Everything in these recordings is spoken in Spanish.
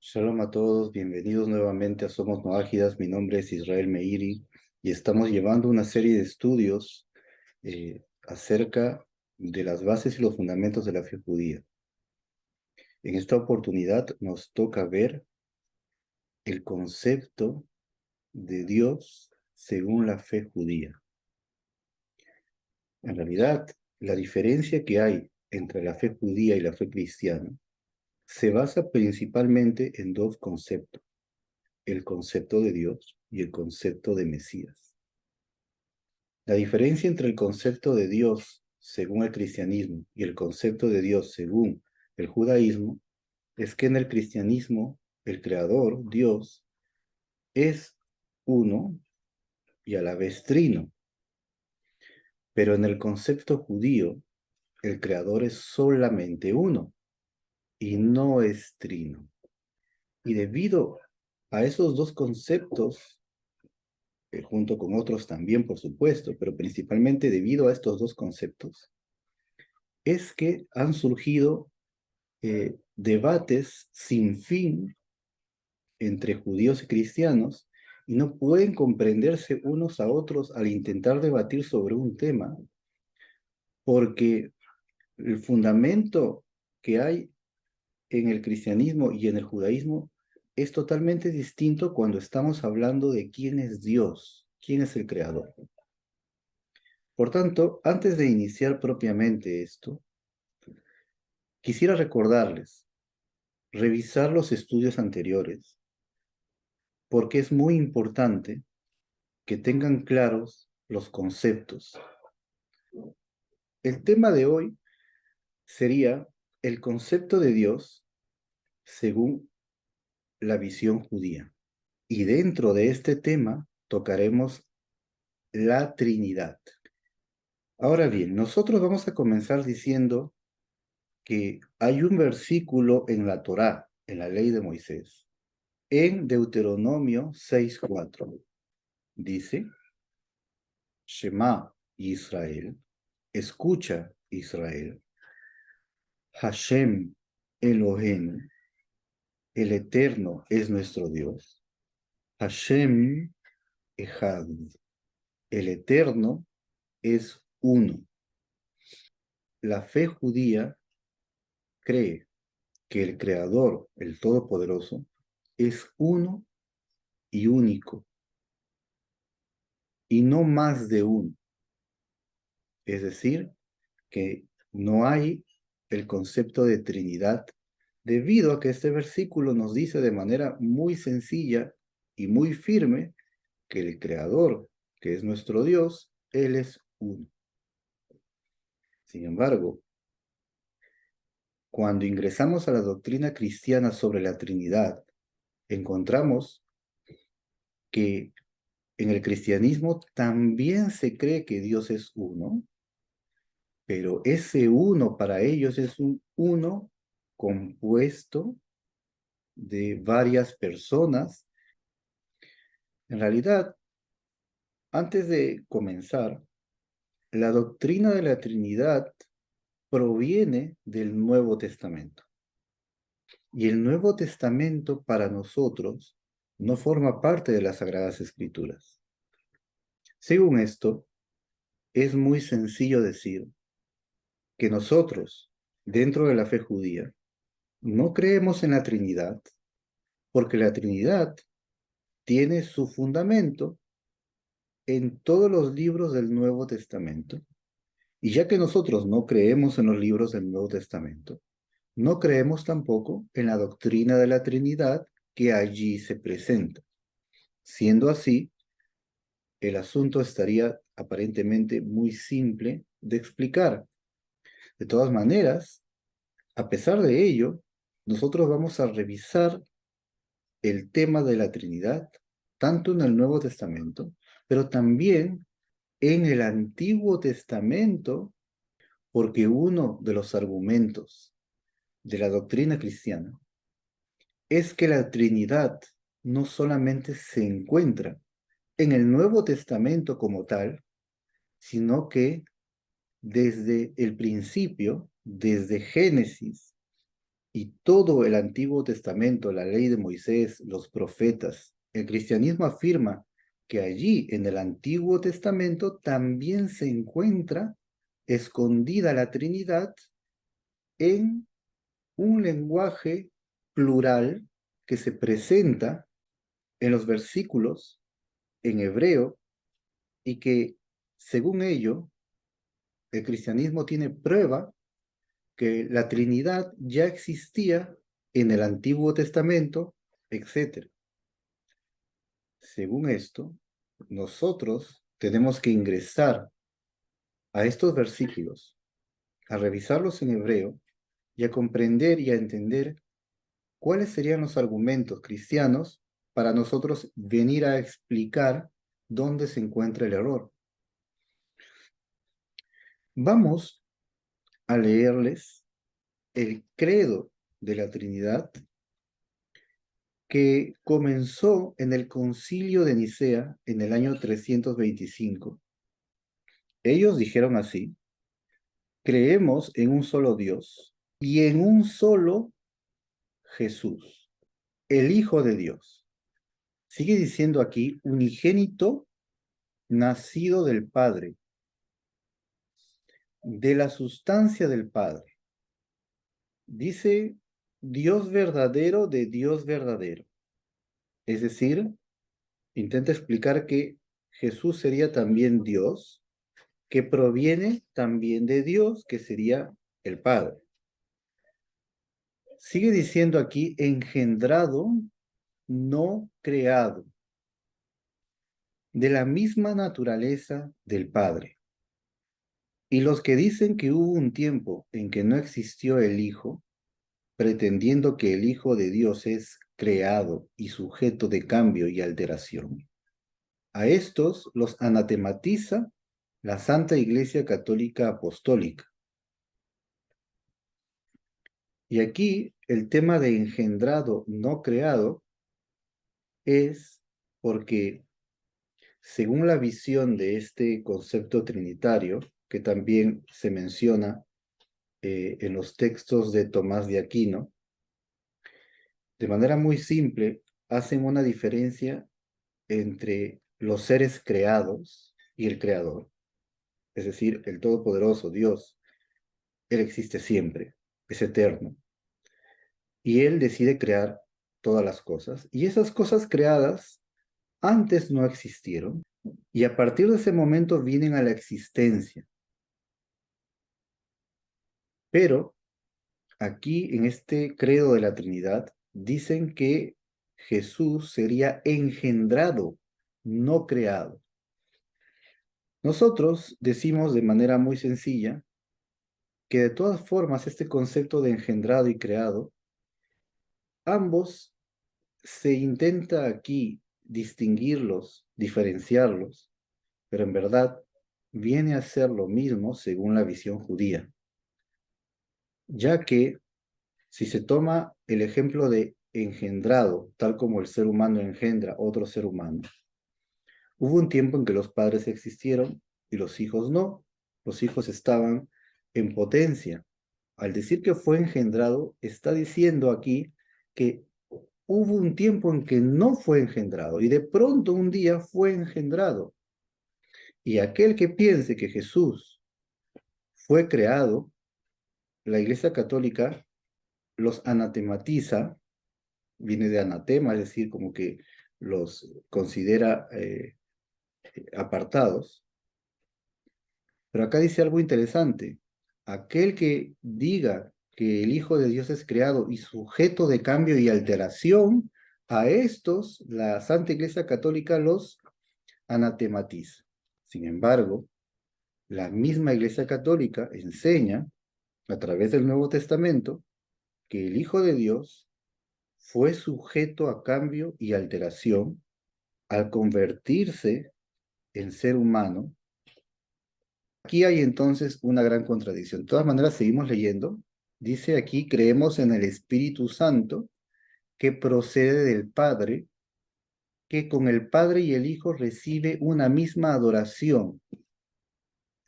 Shalom a todos, bienvenidos nuevamente a Somos Noágidas. Mi nombre es Israel Meiri y estamos llevando una serie de estudios acerca de las bases y los fundamentos de la fe judía. En esta oportunidad nos toca ver el concepto de Dios según la fe judía. En realidad, la diferencia que hay entre la fe judía y la fe cristiana se basa principalmente en dos conceptos: el concepto de Dios y el concepto de Mesías. La diferencia entre el concepto de Dios según el cristianismo y el concepto de Dios según el judaísmo es que en el cristianismo el creador, Dios, es uno y a la vez trino, pero en el concepto judío el creador es solamente uno y no es trino. Y debido a esos dos conceptos, junto con otros también, por supuesto, pero principalmente debido a estos dos conceptos, es que han surgido debates sin fin entre judíos y cristianos y no pueden comprenderse unos a otros al intentar debatir sobre un tema, porque el fundamento que hay en el cristianismo y en el judaísmo es totalmente distinto cuando estamos hablando de quién es Dios, quién es el creador. Por tanto, antes de iniciar propiamente esto, quisiera recordarles, revisar los estudios anteriores, porque es muy importante que tengan claros los conceptos. El tema de hoy sería el concepto de Dios según la visión judía. Y dentro de este tema tocaremos la Trinidad. Ahora bien, nosotros vamos a comenzar diciendo que hay un versículo en la Torá, en la ley de Moisés, en Deuteronomio 6:4. Dice: Shema Israel, escucha Israel, Hashem Elohenu, el Eterno es nuestro Dios, Hashem Echad, el Eterno es uno. La fe judía cree que el Creador, el Todopoderoso, es uno y único, y no más de uno. Es decir, que no hay el concepto de Trinidad, debido a que este versículo nos dice de manera muy sencilla y muy firme que el Creador, que es nuestro Dios, Él es uno. Sin embargo, cuando ingresamos a la doctrina cristiana sobre la Trinidad, encontramos que en el cristianismo también se cree que Dios es uno, pero ese uno para ellos es un uno compuesto de varias personas. En realidad, antes de comenzar, la doctrina de la Trinidad proviene del Nuevo Testamento. Y el Nuevo Testamento para nosotros no forma parte de las Sagradas Escrituras. Según esto, es muy sencillo decir que nosotros, dentro de la fe judía, no creemos en la Trinidad, porque la Trinidad tiene su fundamento en todos los libros del Nuevo Testamento. Y ya que nosotros no creemos en los libros del Nuevo Testamento, no creemos tampoco en la doctrina de la Trinidad que allí se presenta. Siendo así, el asunto estaría aparentemente muy simple de explicar. De todas maneras, a pesar de ello, nosotros vamos a revisar el tema de la Trinidad, tanto en el Nuevo Testamento, pero también en el Antiguo Testamento, porque uno de los argumentos de la doctrina cristiana es que la Trinidad no solamente se encuentra en el Nuevo Testamento como tal, sino que desde el principio, desde Génesis y todo el Antiguo Testamento, la ley de Moisés, los profetas, el cristianismo afirma que allí en el Antiguo Testamento también se encuentra escondida la Trinidad en un lenguaje plural que se presenta en los versículos en hebreo y que, según ello, el cristianismo tiene prueba que la Trinidad ya existía en el Antiguo Testamento, etc. Según esto, nosotros tenemos que ingresar a estos versículos, a revisarlos en hebreo y a comprender y a entender cuáles serían los argumentos cristianos para nosotros venir a explicar dónde se encuentra el error. Vamos a leerles el credo de la Trinidad que comenzó en el Concilio de Nicea en el año 325. Ellos dijeron así: creemos en un solo Dios y en un solo Jesús, el Hijo de Dios. Sigue diciendo aquí, unigénito, nacido del Padre, de la sustancia del Padre. Dice Dios verdadero de Dios verdadero. Es decir, intenta explicar que Jesús sería también Dios, que proviene también de Dios, que sería el Padre. Sigue diciendo aquí, engendrado, no creado, de la misma naturaleza del Padre. Y los que dicen que hubo un tiempo en que no existió el Hijo, pretendiendo que el Hijo de Dios es creado y sujeto de cambio y alteración, a estos los anatematiza la Santa Iglesia Católica Apostólica. Y aquí el tema de engendrado, no creado, es porque, según la visión de este concepto trinitario, que también se menciona en los textos de Tomás de Aquino, de manera muy simple, hacen una diferencia entre los seres creados y el creador. Es decir, el Todopoderoso Dios, Él existe siempre, es eterno. Y Él decide crear todas las cosas. Y esas cosas creadas antes no existieron. Y a partir de ese momento vienen a la existencia. Pero aquí en este credo de la Trinidad dicen que Jesús sería engendrado, no creado. Nosotros decimos de manera muy sencilla que de todas formas este concepto de engendrado y creado, ambos se intenta aquí distinguirlos, diferenciarlos, pero en verdad viene a ser lo mismo según la visión judía, ya que si se toma el ejemplo de engendrado, tal como el ser humano engendra otro ser humano, hubo un tiempo en que los padres existieron y los hijos no. Los hijos estaban en potencia. Al decir que fue engendrado, está diciendo aquí que hubo un tiempo en que no fue engendrado y de pronto un día fue engendrado. Y aquel que piense que Jesús fue creado, la Iglesia Católica los anatematiza, viene de anatema, es decir, como que los considera apartados. Pero acá dice algo interesante. Aquel que diga que el Hijo de Dios es creado y sujeto de cambio y alteración, a estos la Santa Iglesia Católica los anatematiza. Sin embargo, la misma Iglesia Católica enseña a través del Nuevo Testamento que el Hijo de Dios fue sujeto a cambio y alteración al convertirse en ser humano. Aquí hay entonces una gran contradicción. De todas maneras, seguimos leyendo. Dice aquí, creemos en el Espíritu Santo que procede del Padre, que con el Padre y el Hijo recibe una misma adoración.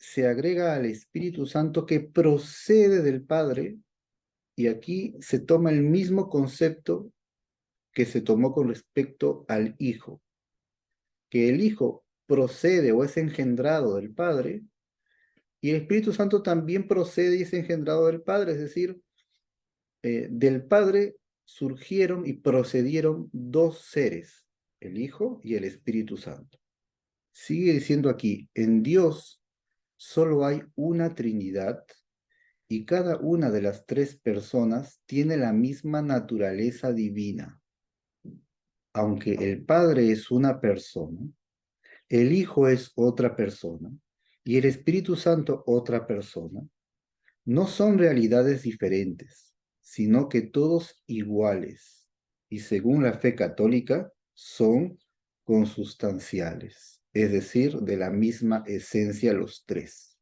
se agrega al Espíritu Santo que procede del Padre, y aquí se toma el mismo concepto que se tomó con respecto al Hijo, que el Hijo procede o es engendrado del Padre, y el Espíritu Santo también procede y es engendrado del Padre, es decir, del Padre surgieron y procedieron dos seres, el Hijo y el Espíritu Santo. Sigue diciendo aquí, en Dios solo hay una Trinidad y cada una de las tres personas tiene la misma naturaleza divina. Aunque el Padre es una persona, el Hijo es otra persona y el Espíritu Santo otra persona, no son realidades diferentes, sino que todos iguales y según la fe católica son consustanciales, es decir, de la misma esencia los tres.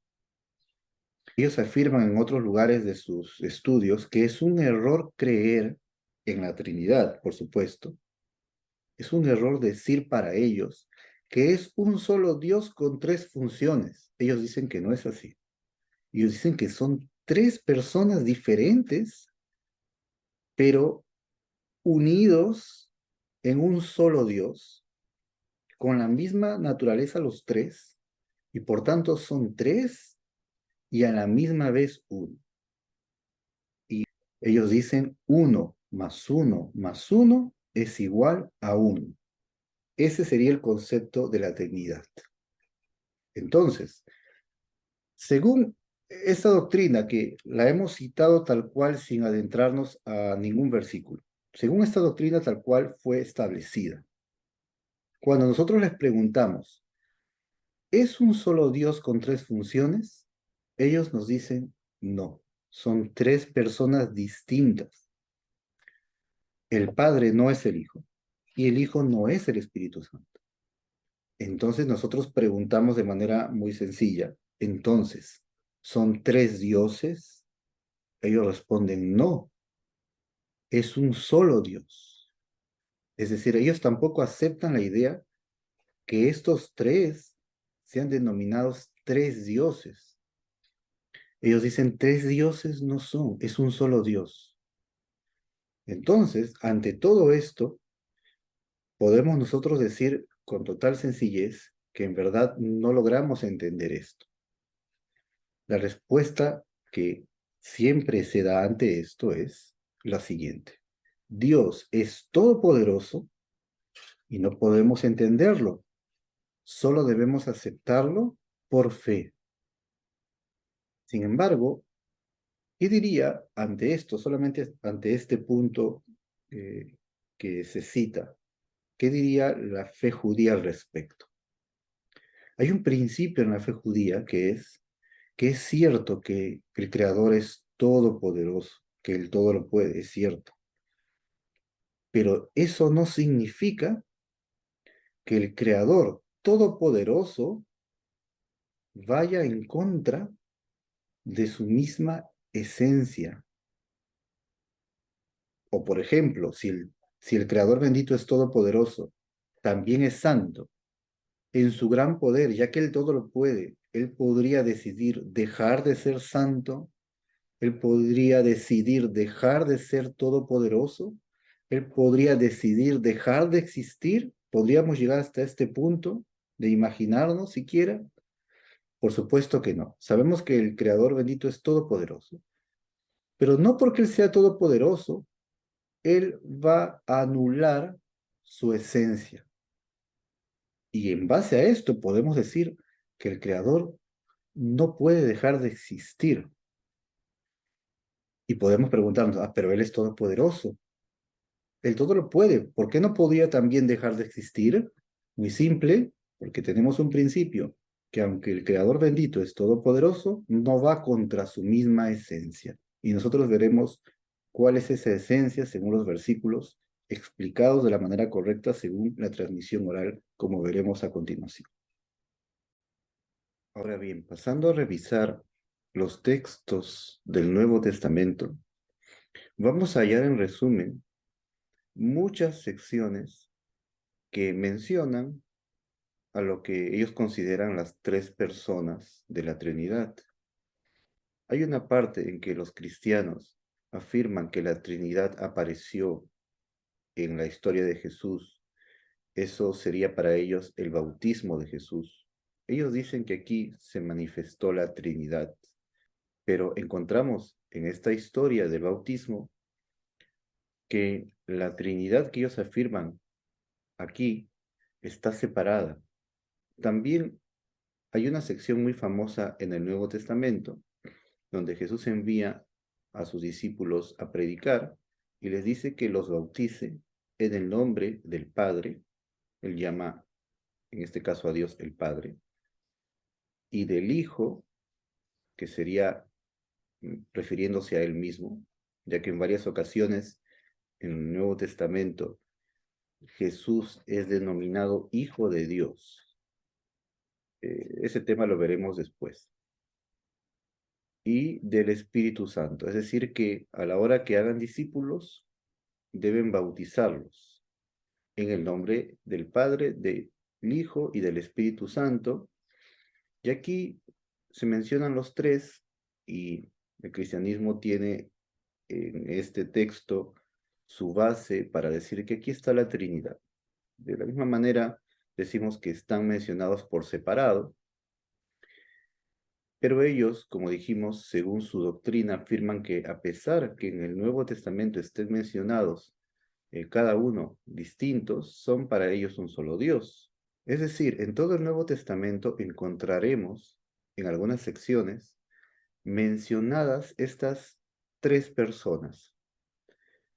Ellos afirman en otros lugares de sus estudios que es un error creer en la Trinidad, por supuesto. Es un error decir para ellos que es un solo Dios con tres funciones. Ellos dicen que no es así. Ellos dicen que son tres personas diferentes, pero unidos en un solo Dios, con la misma naturaleza los tres, y por tanto son tres y a la misma vez uno. Y ellos dicen uno más uno es igual a uno. Ese sería el concepto de la Trinidad. Entonces, según esta doctrina, que la hemos citado tal cual sin adentrarnos a ningún versículo, según esta doctrina tal cual fue establecida, cuando nosotros les preguntamos, ¿es un solo Dios con tres funciones? Ellos nos dicen, no, son tres personas distintas. El Padre no es el Hijo y el Hijo no es el Espíritu Santo. Entonces nosotros preguntamos de manera muy sencilla, entonces, ¿son tres dioses? Ellos responden, no, es un solo Dios. Es decir, ellos tampoco aceptan la idea que estos tres sean denominados tres dioses. Ellos dicen, tres dioses no son, es un solo Dios. Entonces, ante todo esto, podemos nosotros decir con total sencillez que en verdad no logramos entender esto. La respuesta que siempre se da ante esto es la siguiente. Dios es todopoderoso y no podemos entenderlo. Solo debemos aceptarlo por fe. Sin embargo, ¿qué diría ante esto, solamente ante este punto que se cita? ¿Qué diría la fe judía al respecto? Hay un principio en la fe judía que es cierto que el Creador es todopoderoso, que Él todo lo puede, es cierto. Pero eso no significa que el Creador todopoderoso vaya en contra de su misma esencia. O por ejemplo, si el Creador bendito es todopoderoso, también es santo, en su gran poder, ya que Él todo lo puede, Él podría decidir dejar de ser santo, Él podría decidir dejar de ser todopoderoso, Él podría decidir dejar de existir, podríamos llegar hasta este punto de imaginarnos siquiera. Por supuesto que no. Sabemos que el Creador bendito es todopoderoso, pero no porque Él sea todopoderoso, Él va a anular su esencia. Y en base a esto podemos decir que el Creador no puede dejar de existir. Y podemos preguntarnos, pero Él es todopoderoso. Él todo lo puede. ¿Por qué no podría también dejar de existir? Muy simple, porque tenemos un principio, que aunque el Creador bendito es todopoderoso, no va contra su misma esencia. Y nosotros veremos cuál es esa esencia según los versículos explicados de la manera correcta según la transmisión oral, como veremos a continuación. Ahora bien, pasando a revisar los textos del Nuevo Testamento, vamos a hallar en resumen muchas secciones que mencionan a lo que ellos consideran las tres personas de la Trinidad. Hay una parte en que los cristianos afirman que la Trinidad apareció en la historia de Jesús. Eso sería para ellos el bautismo de Jesús. Ellos dicen que aquí se manifestó la Trinidad, pero encontramos en esta historia del bautismo que la Trinidad que ellos afirman aquí está separada. También hay una sección muy famosa en el Nuevo Testamento donde Jesús envía a sus discípulos a predicar y les dice que los bautice en el nombre del Padre. Él llama, en este caso, a Dios el Padre, y del Hijo, que sería refiriéndose a él mismo, ya que en varias ocasiones en el Nuevo Testamento Jesús es denominado Hijo de Dios. Ese tema lo veremos después. Y del Espíritu Santo, es decir, que a la hora que hagan discípulos, deben bautizarlos en el nombre del Padre, del Hijo y del Espíritu Santo. Y aquí se mencionan los tres, y el cristianismo tiene en este texto su base para decir que aquí está la Trinidad. De la misma manera, decimos que están mencionados por separado, pero ellos, como dijimos, según su doctrina, afirman que a pesar que en el Nuevo Testamento estén mencionados cada uno distintos, son para ellos un solo Dios. Es decir, en todo el Nuevo Testamento encontraremos en algunas secciones mencionadas estas tres personas,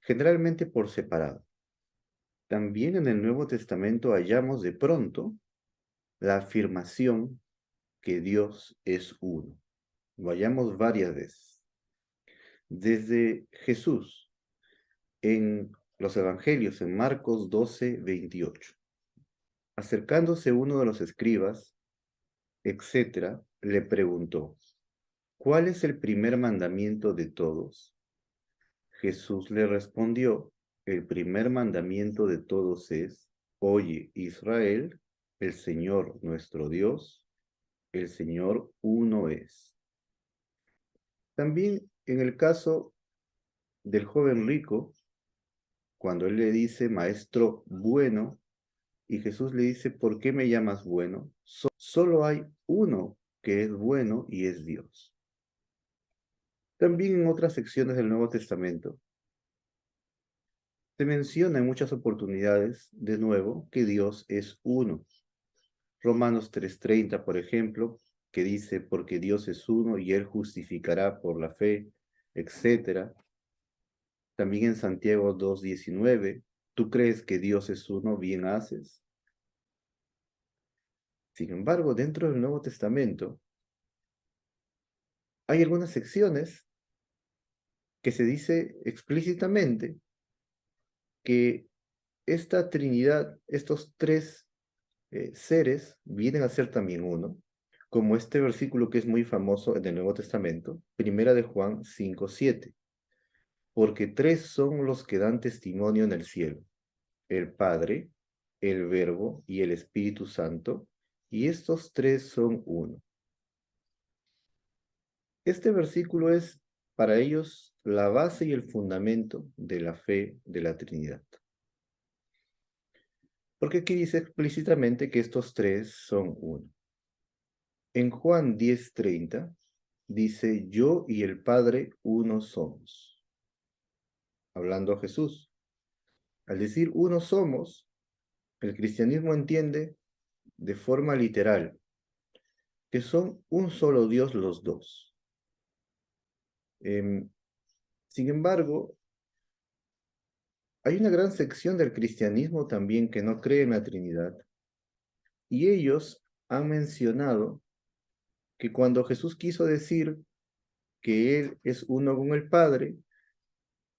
generalmente por separado. También en el Nuevo Testamento hallamos de pronto la afirmación que Dios es uno. Lo hallamos varias veces. Desde Jesús, en los Evangelios, en Marcos 12:28. Acercándose uno de los escribas, etcétera, le preguntó, ¿cuál es el primer mandamiento de todos? Jesús le respondió, el primer mandamiento de todos es, oye Israel, el Señor nuestro Dios, el Señor uno es. También en el caso del joven rico, cuando él le dice, maestro bueno, y Jesús le dice, ¿por qué me llamas bueno? Solo hay uno que es bueno y es Dios. También en otras secciones del Nuevo Testamento se menciona en muchas oportunidades, de nuevo, que Dios es uno. Romanos 3:30, por ejemplo, que dice, porque Dios es uno y Él justificará por la fe, etc. También en Santiago 2:19, ¿tú crees que Dios es uno? Bien haces. Sin embargo, dentro del Nuevo Testamento hay algunas secciones que se dice explícitamente que esta Trinidad, estos tres seres, vienen a ser también uno, como este versículo que es muy famoso en el Nuevo Testamento, Primera de Juan 5:7, porque tres son los que dan testimonio en el cielo, el Padre, el Verbo y el Espíritu Santo, y estos tres son uno. Este versículo es para ellos la base y el fundamento de la fe de la Trinidad. Porque aquí dice explícitamente que estos tres son uno. En Juan 10:30 dice, yo y el Padre uno somos. Hablando a Jesús. Al decir uno somos, el cristianismo entiende de forma literal que son un solo Dios los dos. Sin embargo, hay una gran sección del cristianismo también que no cree en la Trinidad. Y ellos han mencionado que cuando Jesús quiso decir que Él es uno con el Padre,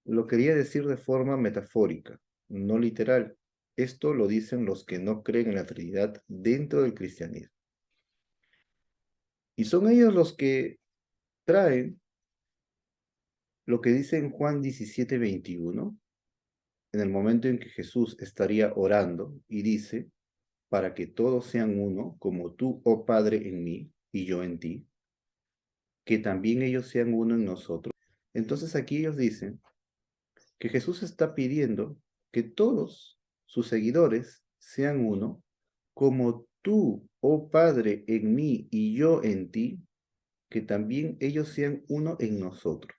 lo quería decir de forma metafórica, no literal. Esto lo dicen los que no creen en la Trinidad dentro del cristianismo. Y son ellos los que traen lo que dice en Juan 17:21, en el momento en que Jesús estaría orando y dice, para que todos sean uno, como tú, oh Padre, en mí y yo en ti, que también ellos sean uno en nosotros. Entonces aquí ellos dicen que Jesús está pidiendo que todos sus seguidores sean uno, como tú, oh Padre, en mí y yo en ti, que también ellos sean uno en nosotros.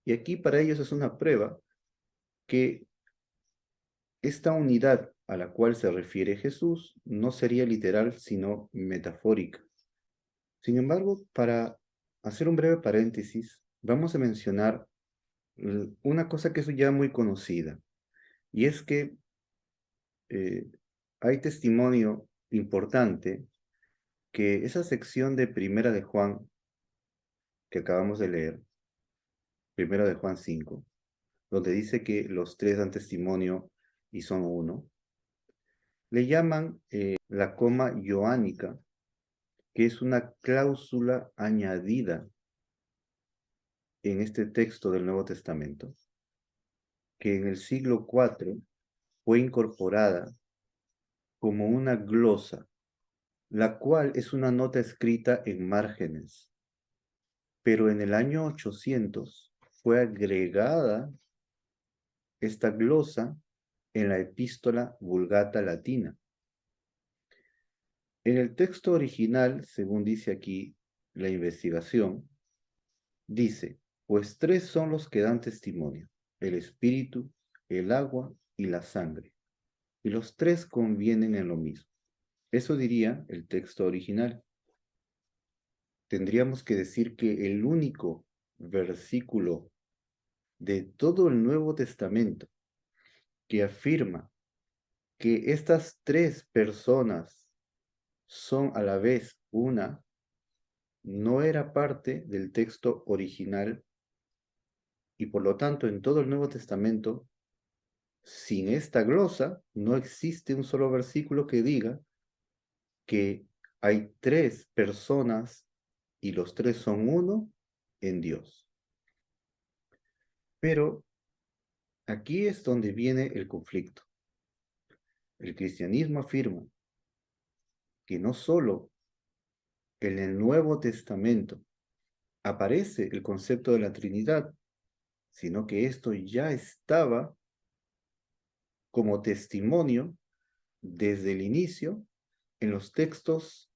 Y aquí para ellos es una prueba que esta unidad a la cual se refiere Jesús no sería literal, sino metafórica. Sin embargo, para hacer un breve paréntesis, vamos a mencionar una cosa que es ya muy conocida, y es que hay testimonio importante que esa sección de Primera de Juan que acabamos de leer, Primera de Juan 5, donde dice que los tres dan testimonio y son uno, le llaman la coma joánica, que es una cláusula añadida en este texto del Nuevo Testamento, que en el siglo IV fue incorporada como una glosa, la cual es una nota escrita en márgenes, pero en el año 800 fue agregada esta glosa en la epístola Vulgata latina. En el texto original, según dice aquí la investigación, dice, pues tres son los que dan testimonio, el espíritu, el agua y la sangre, y los tres convienen en lo mismo. Eso diría el texto original. Tendríamos que decir que el único versículo de todo el Nuevo Testamento que afirma que estas tres personas son a la vez una, no era parte del texto original y por lo tanto en todo el Nuevo Testamento, sin esta glosa, no existe un solo versículo que diga que hay tres personas y los tres son uno en Dios. Pero aquí es donde viene el conflicto. El cristianismo afirma que no solo en el Nuevo Testamento aparece el concepto de la Trinidad, sino que esto ya estaba como testimonio desde el inicio en los textos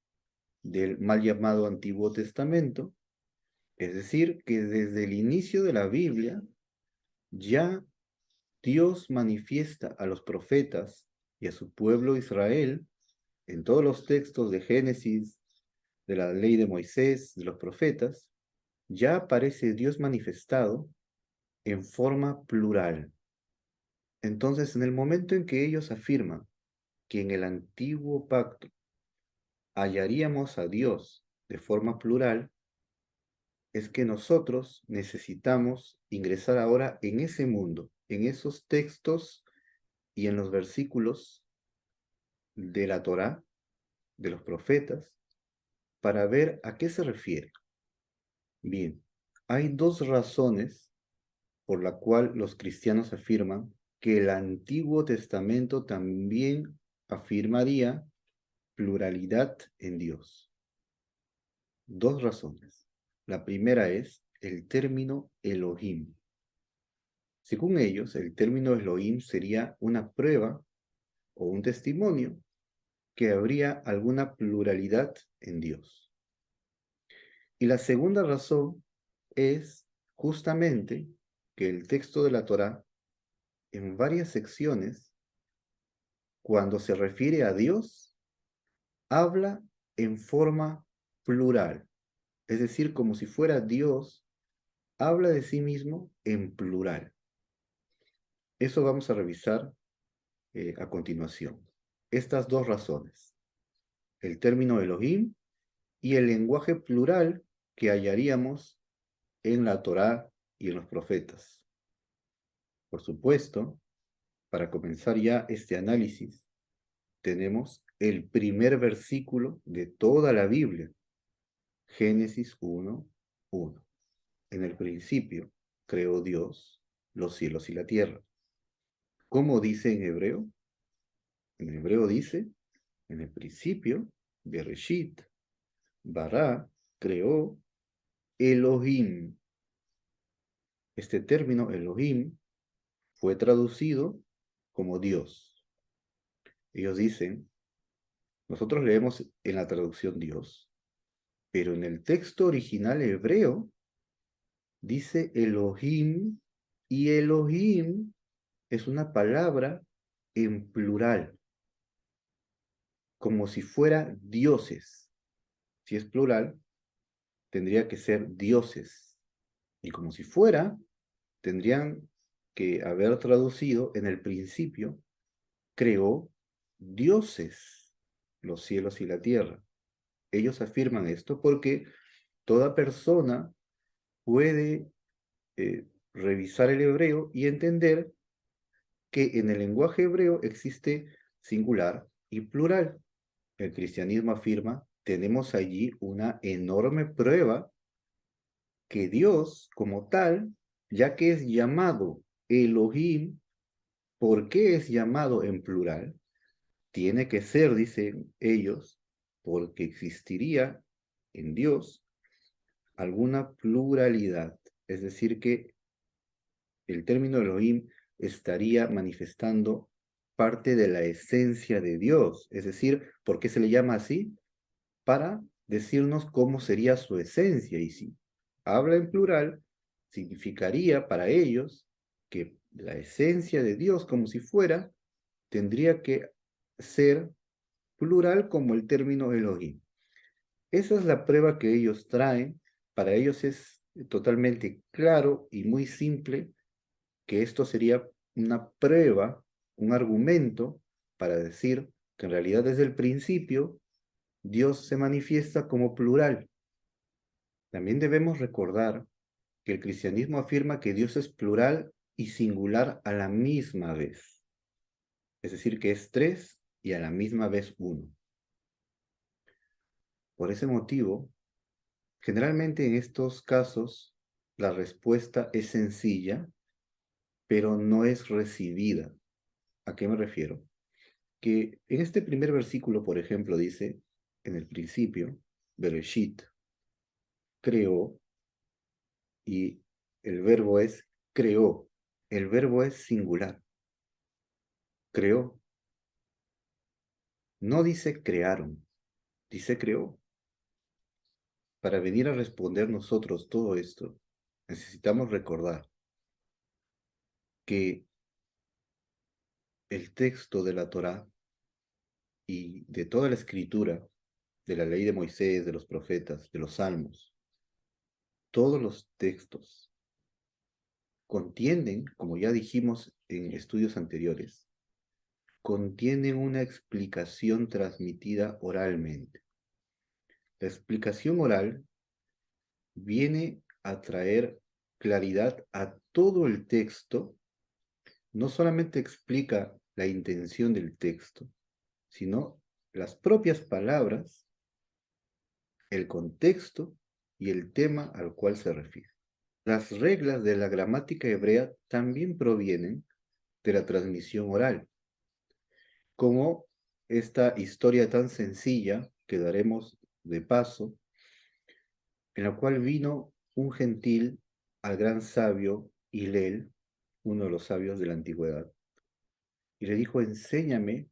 del mal llamado Antiguo Testamento, es decir, que desde el inicio de la Biblia ya Dios manifiesta a los profetas y a su pueblo Israel en todos los textos de Génesis, de la ley de Moisés, de los profetas, ya aparece Dios manifestado en forma plural. Entonces, en el momento en que ellos afirman que en el antiguo pacto hallaríamos a Dios de forma plural, es que nosotros necesitamos ingresar ahora en ese mundo, en esos textos y en los versículos de la Torá, de los profetas, para ver a qué se refiere. Bien, hay dos razones por la cual los cristianos afirman que el Antiguo Testamento también afirmaría pluralidad en Dios. Dos razones. La primera es el término Elohim. Según ellos, el término Elohim sería una prueba o un testimonio que habría alguna pluralidad en Dios. Y la segunda razón es justamente que el texto de la Torá, en varias secciones, cuando se refiere a Dios, habla en forma plural, es decir, como si fuera Dios, habla de sí mismo en plural. Eso vamos a revisar a continuación. Estas dos razones, el término Elohim y el lenguaje plural que hallaríamos en la Torá y en los profetas. Por supuesto, para comenzar ya este análisis, tenemos el primer versículo de toda la Biblia, Génesis 1:1. En el principio creó Dios los cielos y la tierra. ¿Cómo dice en hebreo? En hebreo dice, En el principio, Bereshit, Bará, creó Elohim. Este término Elohim fue traducido como Dios. Ellos dicen, nosotros leemos en la traducción Dios, pero en el texto original hebreo dice Elohim, y Elohim es una palabra en plural, como si fuera dioses. Si es plural, tendría que ser dioses. Y como si fuera, tendrían que haber traducido en el principio, creó dioses, los cielos y la tierra. Ellos afirman esto porque toda persona puede revisar el hebreo y entender que en el lenguaje hebreo existe singular y plural. El cristianismo afirma, tenemos allí una enorme prueba que Dios como tal, ya que es llamado Elohim, ¿por qué es llamado en plural? Tiene que ser, dicen ellos, porque existiría en Dios alguna pluralidad. Es decir, que el término Elohim estaría manifestando parte de la esencia de Dios. Es decir, ¿por qué se le llama así? Para decirnos cómo sería su esencia. Y si habla en plural, significaría para ellos que la esencia de Dios, como si fuera, tendría que ser plural como el término Elohim. Esa es la prueba que ellos traen. Para ellos es totalmente claro y muy simple que esto sería una prueba, un argumento para decir que en realidad desde el principio Dios se manifiesta como plural. También debemos recordar que el cristianismo afirma que Dios es plural y singular a la misma vez. Es decir, que es tres y a la misma vez uno. Por ese motivo, generalmente en estos casos, la respuesta es sencilla, pero no es recibida. ¿A qué me refiero? Que en este primer versículo, por ejemplo, dice, en el principio, Bereshit, creó, y el verbo es creó. El verbo es singular, creó. No dice crearon, dice creó. Para venir a responder nosotros todo esto, necesitamos recordar que el texto de la Torá y de toda la escritura, de la ley de Moisés, de los profetas, de los salmos, todos los textos contienen, como ya dijimos en estudios anteriores, contienen una explicación transmitida oralmente. La explicación oral viene a traer claridad a todo el texto, no solamente explica la intención del texto, sino las propias palabras, el contexto y el tema al cual se refiere. Las reglas de la gramática hebrea también provienen de la transmisión oral, como esta historia tan sencilla que daremos de paso, en la cual vino un gentil al gran sabio Hillel, uno de los sabios de la antigüedad, y le dijo, enséñame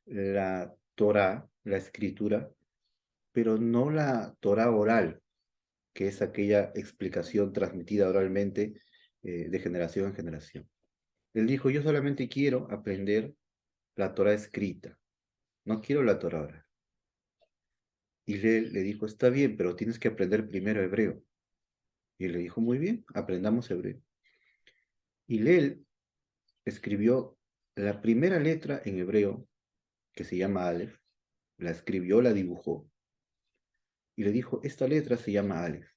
la Torá, la escritura, pero no la Torá oral, que es aquella explicación transmitida oralmente de generación en generación. Él dijo, yo solamente quiero aprender la Torá escrita, no quiero la Torá oral. Y le dijo, está bien, pero tienes que aprender primero hebreo. Y él le dijo, muy bien, aprendamos hebreo. Y él escribió la primera letra en hebreo, que se llama Aleph, la escribió, la dibujó, y le dijo, esta letra se llama Aleph.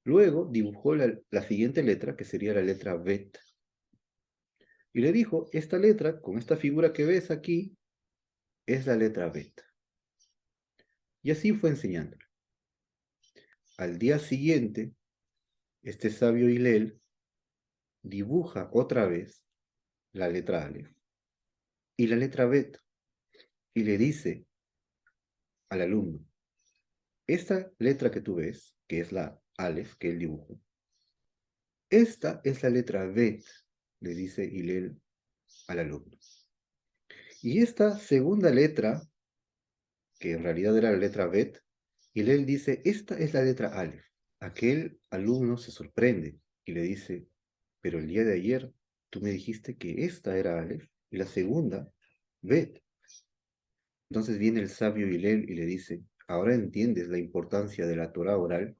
Luego dibujó la siguiente letra, que sería la letra Bet, y le dijo, esta letra, con esta figura que ves aquí, es la letra Bet. Y así fue enseñándole. Al día siguiente, este sabio Hillel dibuja otra vez la letra Aleph y la letra Bet. y le dice al alumno, esta letra que tú ves, que es la Aleph que él dibujó, esta es la letra Bet, le dice Hillel al alumno. Y esta segunda letra, que en realidad era la letra Bet, Hillel dice, esta es la letra Aleph. Aquel alumno se sorprende y le dice, pero el día de ayer tú me dijiste que esta era Aleph y la segunda, Bet. Entonces viene el sabio Hillel y le dice, ahora entiendes la importancia de la Torá oral.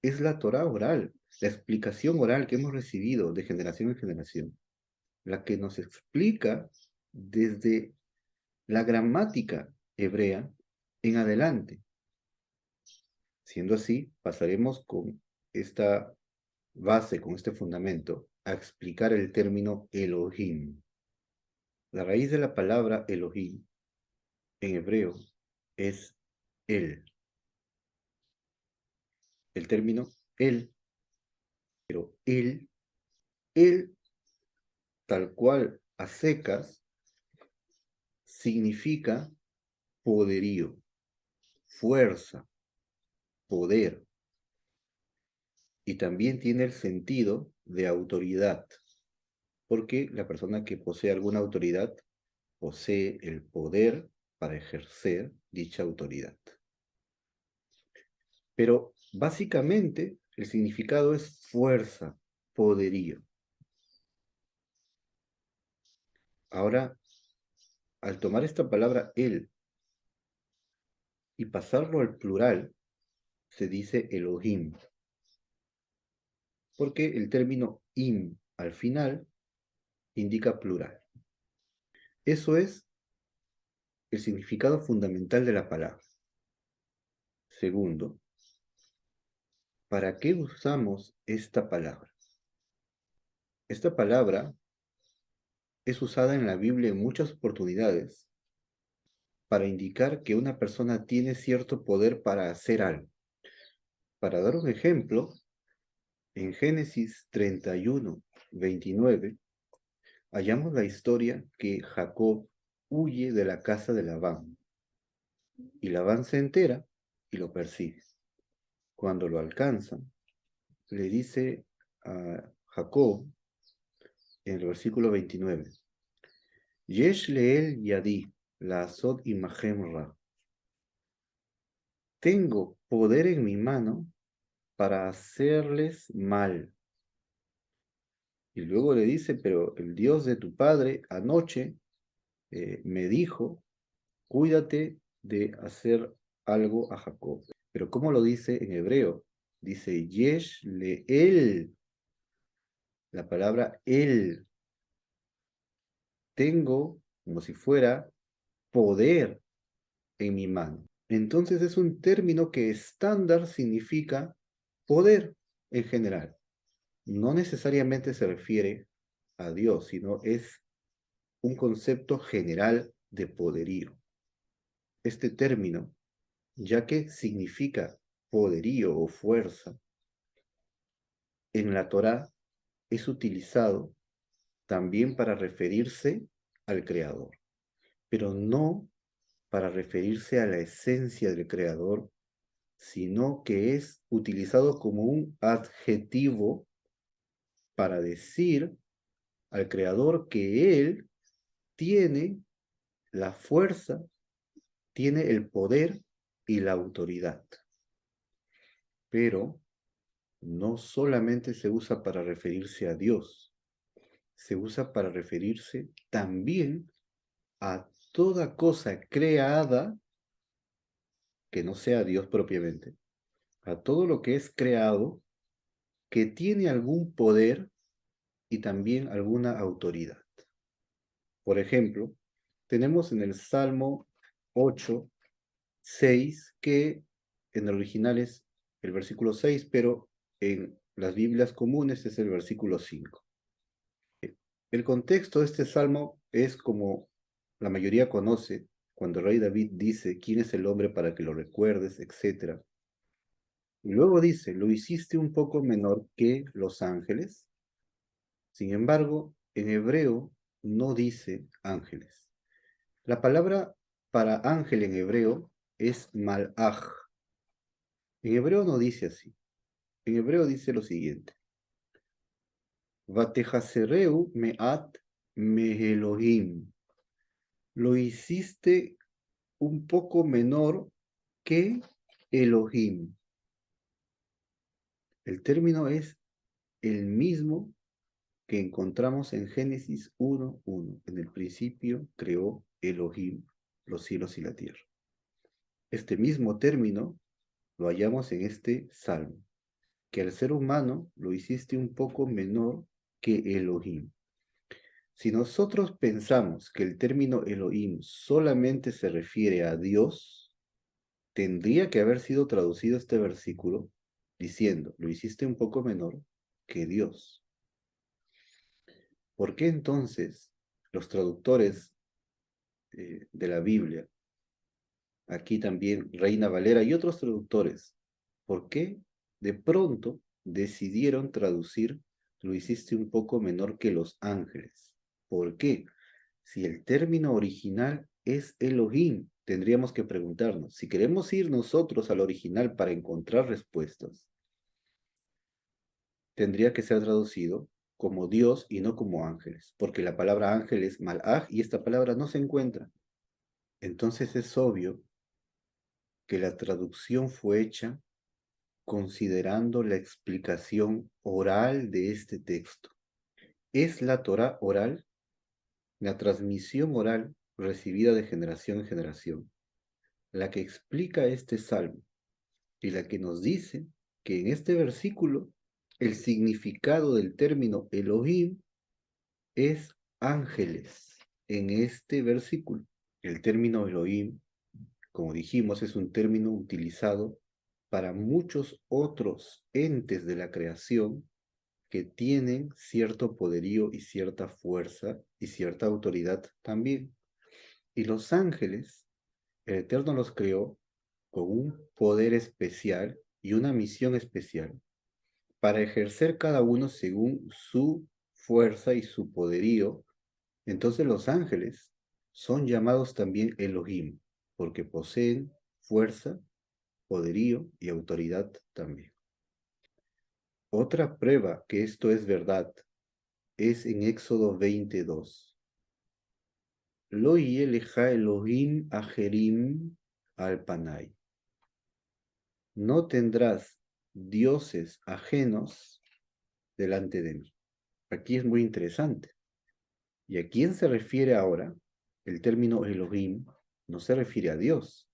Es la Torá oral, la explicación oral que hemos recibido de generación en generación, la que nos explica desde la gramática hebrea en adelante. Siendo así, pasaremos con esta base, con este fundamento, a explicar el término Elohim. La raíz de la palabra Elohim en hebreo es El. El término El, pero El, tal cual a secas, significa poderío, fuerza, poder, y también tiene el sentido de autoridad, porque la persona que posee alguna autoridad posee el poder para ejercer dicha autoridad. Pero básicamente el significado es fuerza, poderío. Ahora, al tomar esta palabra él y pasarlo al plural, se dice Elohim, porque el término im al final indica plural. Eso es el significado fundamental de la palabra. Segundo, ¿para qué usamos esta palabra? Esta palabra es usada en la Biblia en muchas oportunidades para indicar que una persona tiene cierto poder para hacer algo. Para dar un ejemplo, en Génesis 31, 29, hallamos la historia que Jacob huye de la casa de Labán, y Labán se entera y lo persigue. Cuando lo alcanzan, le dice a Jacob en el versículo 29, Yesh leel yadi, la azot imahem ra. Tengo poder en mi mano para hacerles mal. Y luego le dice, pero el Dios de tu padre anoche me dijo, cuídate de hacer algo a Jacob. Pero ¿cómo lo dice en hebreo? Dice, Yesh leel, la palabra él. Tengo, como si fuera, poder en mi mano. Entonces es un término que estándar significa poder en general. No necesariamente se refiere a Dios, sino es un concepto general de poderío. Este término, ya que significa poderío o fuerza, en la Torá es utilizado también para referirse al Creador, pero no para referirse a la esencia del Creador, sino que es utilizado como un adjetivo para decir al Creador que Él tiene la fuerza, tiene el poder y la autoridad. Pero no solamente se usa para referirse a Dios, se usa para referirse también a toda cosa creada que no sea Dios propiamente, a todo lo que es creado que tiene algún poder y también alguna autoridad. Por ejemplo, tenemos en el Salmo 8, 6, que en el original es el versículo 6, pero en las Biblias comunes es el versículo 5. El contexto de este salmo es como la mayoría conoce, cuando el rey David dice, ¿quién es el hombre para que lo recuerdes?, etc. Y luego dice, lo hiciste un poco menor que los ángeles. Sin embargo, en hebreo no dice ángeles. La palabra para ángel en hebreo es malaj. En hebreo no dice así. En hebreo dice lo siguiente. Vatejasereu meat mehelohim. Lo hiciste un poco menor que Elohim. El término es el mismo que encontramos en Génesis 1:1. En el principio creó Elohim los cielos y la tierra. Este mismo término lo hallamos en este salmo, que al ser humano lo hiciste un poco menor que Elohim. Si nosotros pensamos que el término Elohim solamente se refiere a Dios, tendría que haber sido traducido este versículo diciendo, lo hiciste un poco menor que Dios. ¿Por qué entonces los traductores de la Biblia, aquí también Reina Valera y otros traductores, por qué de pronto decidieron traducir lo hiciste un poco menor que los ángeles? ¿Por qué? Si el término original es Elohim, tendríamos que preguntarnos, si queremos ir nosotros al original para encontrar respuestas, tendría que ser traducido como Dios y no como ángeles, porque la palabra ángel es malaj y esta palabra no se encuentra. Entonces es obvio que la traducción fue hecha considerando la explicación oral de este texto. Es la Torá oral, la transmisión oral recibida de generación en generación, la que explica este salmo y la que nos dice que en este versículo el significado del término Elohim es ángeles en este versículo. El término Elohim, como dijimos, es un término utilizado para muchos otros entes de la creación que tienen cierto poderío y cierta fuerza y cierta autoridad también. Y los ángeles, el Eterno los creó con un poder especial y una misión especial para ejercer cada uno según su fuerza y su poderío. Entonces los ángeles son llamados también Elohim, porque poseen fuerza, poderío y autoridad también. Otra prueba que esto es verdad es en Éxodo 22. Lo yeleja Elohim ajerim al panay. No tendrás dioses ajenos delante de mí. Aquí es muy interesante. ¿Y a quién se refiere ahora? El término Elohim no se refiere a Dios,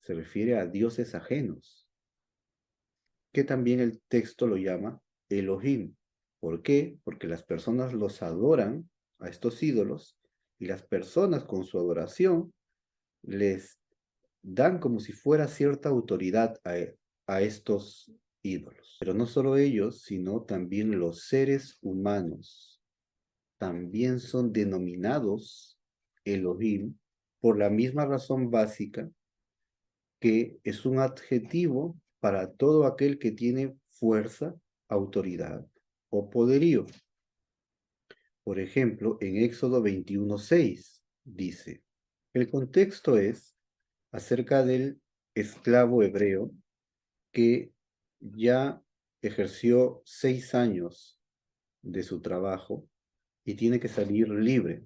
se refiere a dioses ajenos, que también el texto lo llama Elohim. ¿Por qué? Porque las personas los adoran a estos ídolos y las personas con su adoración les dan como si fuera cierta autoridad a estos ídolos. Pero no solo ellos, sino también los seres humanos también son denominados Elohim por la misma razón básica que es un adjetivo para todo aquel que tiene fuerza, autoridad o poderío. Por ejemplo, en Éxodo 21:6 dice, el contexto es acerca del esclavo hebreo que ya ejerció 6 años de su trabajo y tiene que salir libre.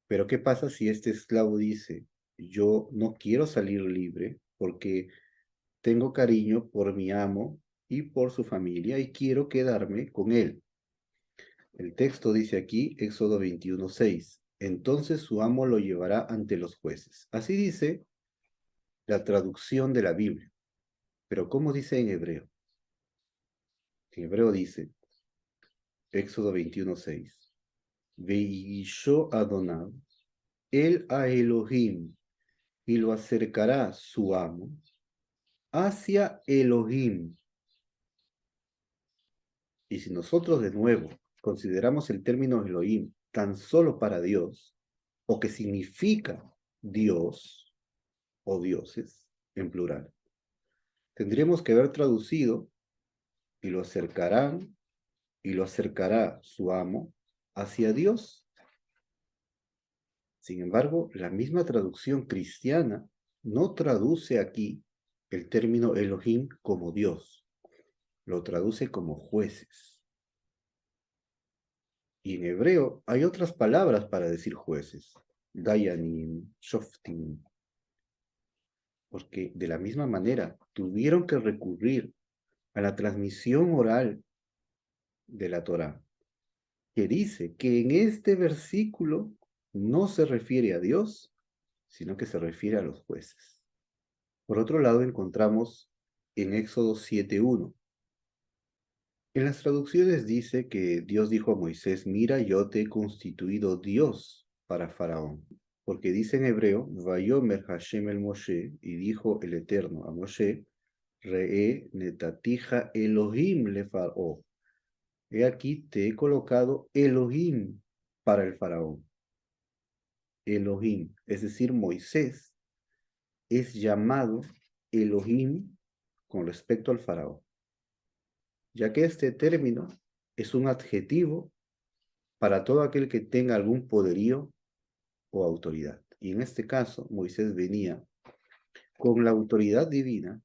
Pero ¿qué pasa si este esclavo dice, yo no quiero salir libre porque tengo cariño por mi amo y por su familia y quiero quedarme con él? El texto dice aquí, Éxodo 21:6, entonces su amo lo llevará ante los jueces. Así dice la traducción de la Biblia. Pero ¿cómo dice en hebreo? En hebreo dice, Éxodo 21:6, Veisho Adonai, él a Elohim, y lo acercará su amo hacia Elohim. Y si nosotros de nuevo consideramos el término Elohim tan solo para Dios, o que significa Dios o dioses en plural, tendríamos que haber traducido y lo acercarán y lo acercará su amo hacia Dios. Sin embargo, la misma traducción cristiana no traduce aquí el término Elohim como Dios, lo traduce como jueces. Y en hebreo hay otras palabras para decir jueces, Dayanim, Shoftim, porque de la misma manera tuvieron que recurrir a la transmisión oral de la Torá, que dice que en este versículo no se refiere a Dios, sino que se refiere a los jueces. Por otro lado, encontramos en Éxodo 7:1. En las traducciones dice que Dios dijo a Moisés, mira, yo te he constituido Dios para Faraón. Porque dice en hebreo, Vayomer Hashem el Moshe, y dijo el Eterno a Moshe, Re'e netatija Elohim le Faraón. He aquí te he colocado Elohim para el Faraón. Elohim, es decir, Moisés es llamado Elohim con respecto al Faraón, ya que este término es un adjetivo para todo aquel que tenga algún poderío o autoridad. Y en este caso, Moisés venía con la autoridad divina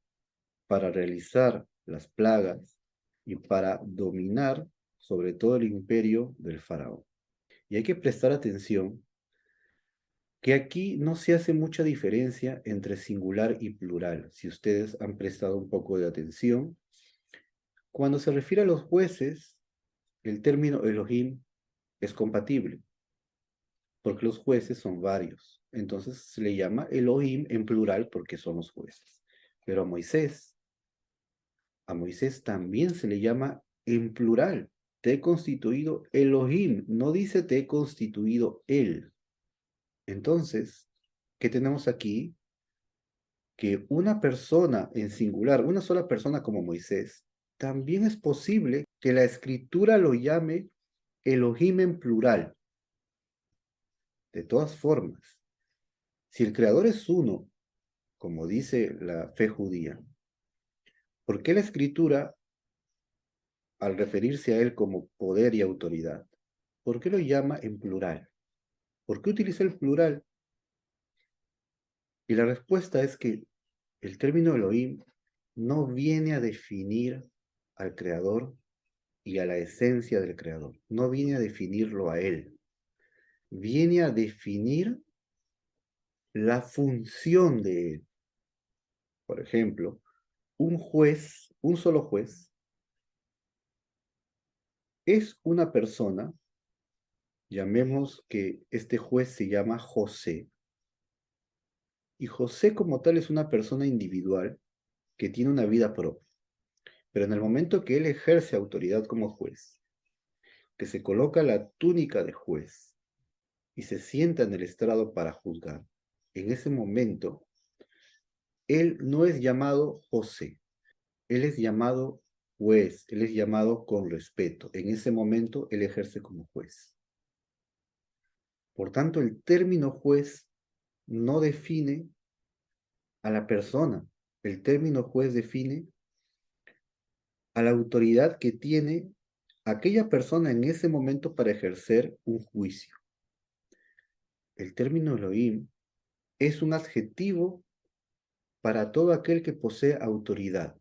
para realizar las plagas y para dominar sobre todo el imperio del faraón. Y hay que prestar atención que aquí no se hace mucha diferencia entre singular y plural. Si ustedes han prestado un poco de atención, cuando se refiere a los jueces, el término Elohim es compatible, porque los jueces son varios. Entonces se le llama Elohim en plural porque son los jueces. Pero a Moisés también se le llama en plural. Te he constituido Elohim, no dice te he constituido él. Entonces, ¿qué tenemos aquí? Que una persona en singular, una sola persona como Moisés, también es posible que la escritura lo llame Elohim en plural. De todas formas, si el creador es uno, como dice la fe judía, ¿por qué la escritura, al referirse a él como poder y autoridad, por qué lo llama en plural? ¿Por qué utiliza el plural? Y la respuesta es que el término Elohim no viene a definir al creador y a la esencia del creador, no viene a definirlo a él, viene a definir la función de él. Por ejemplo, un juez, un solo juez, es una persona, llamemos que este juez se llama José, y José como tal es una persona individual que tiene una vida propia, pero en el momento que él ejerce autoridad como juez, que se coloca la túnica de juez y se sienta en el estrado para juzgar, en ese momento, él no es llamado José, él es llamado juez, él es llamado con respeto. En ese momento, él ejerce como juez. Por tanto, el término juez no define a la persona. El término juez define a la autoridad que tiene aquella persona en ese momento para ejercer un juicio. El término Elohim es un adjetivo para todo aquel que posee autoridad.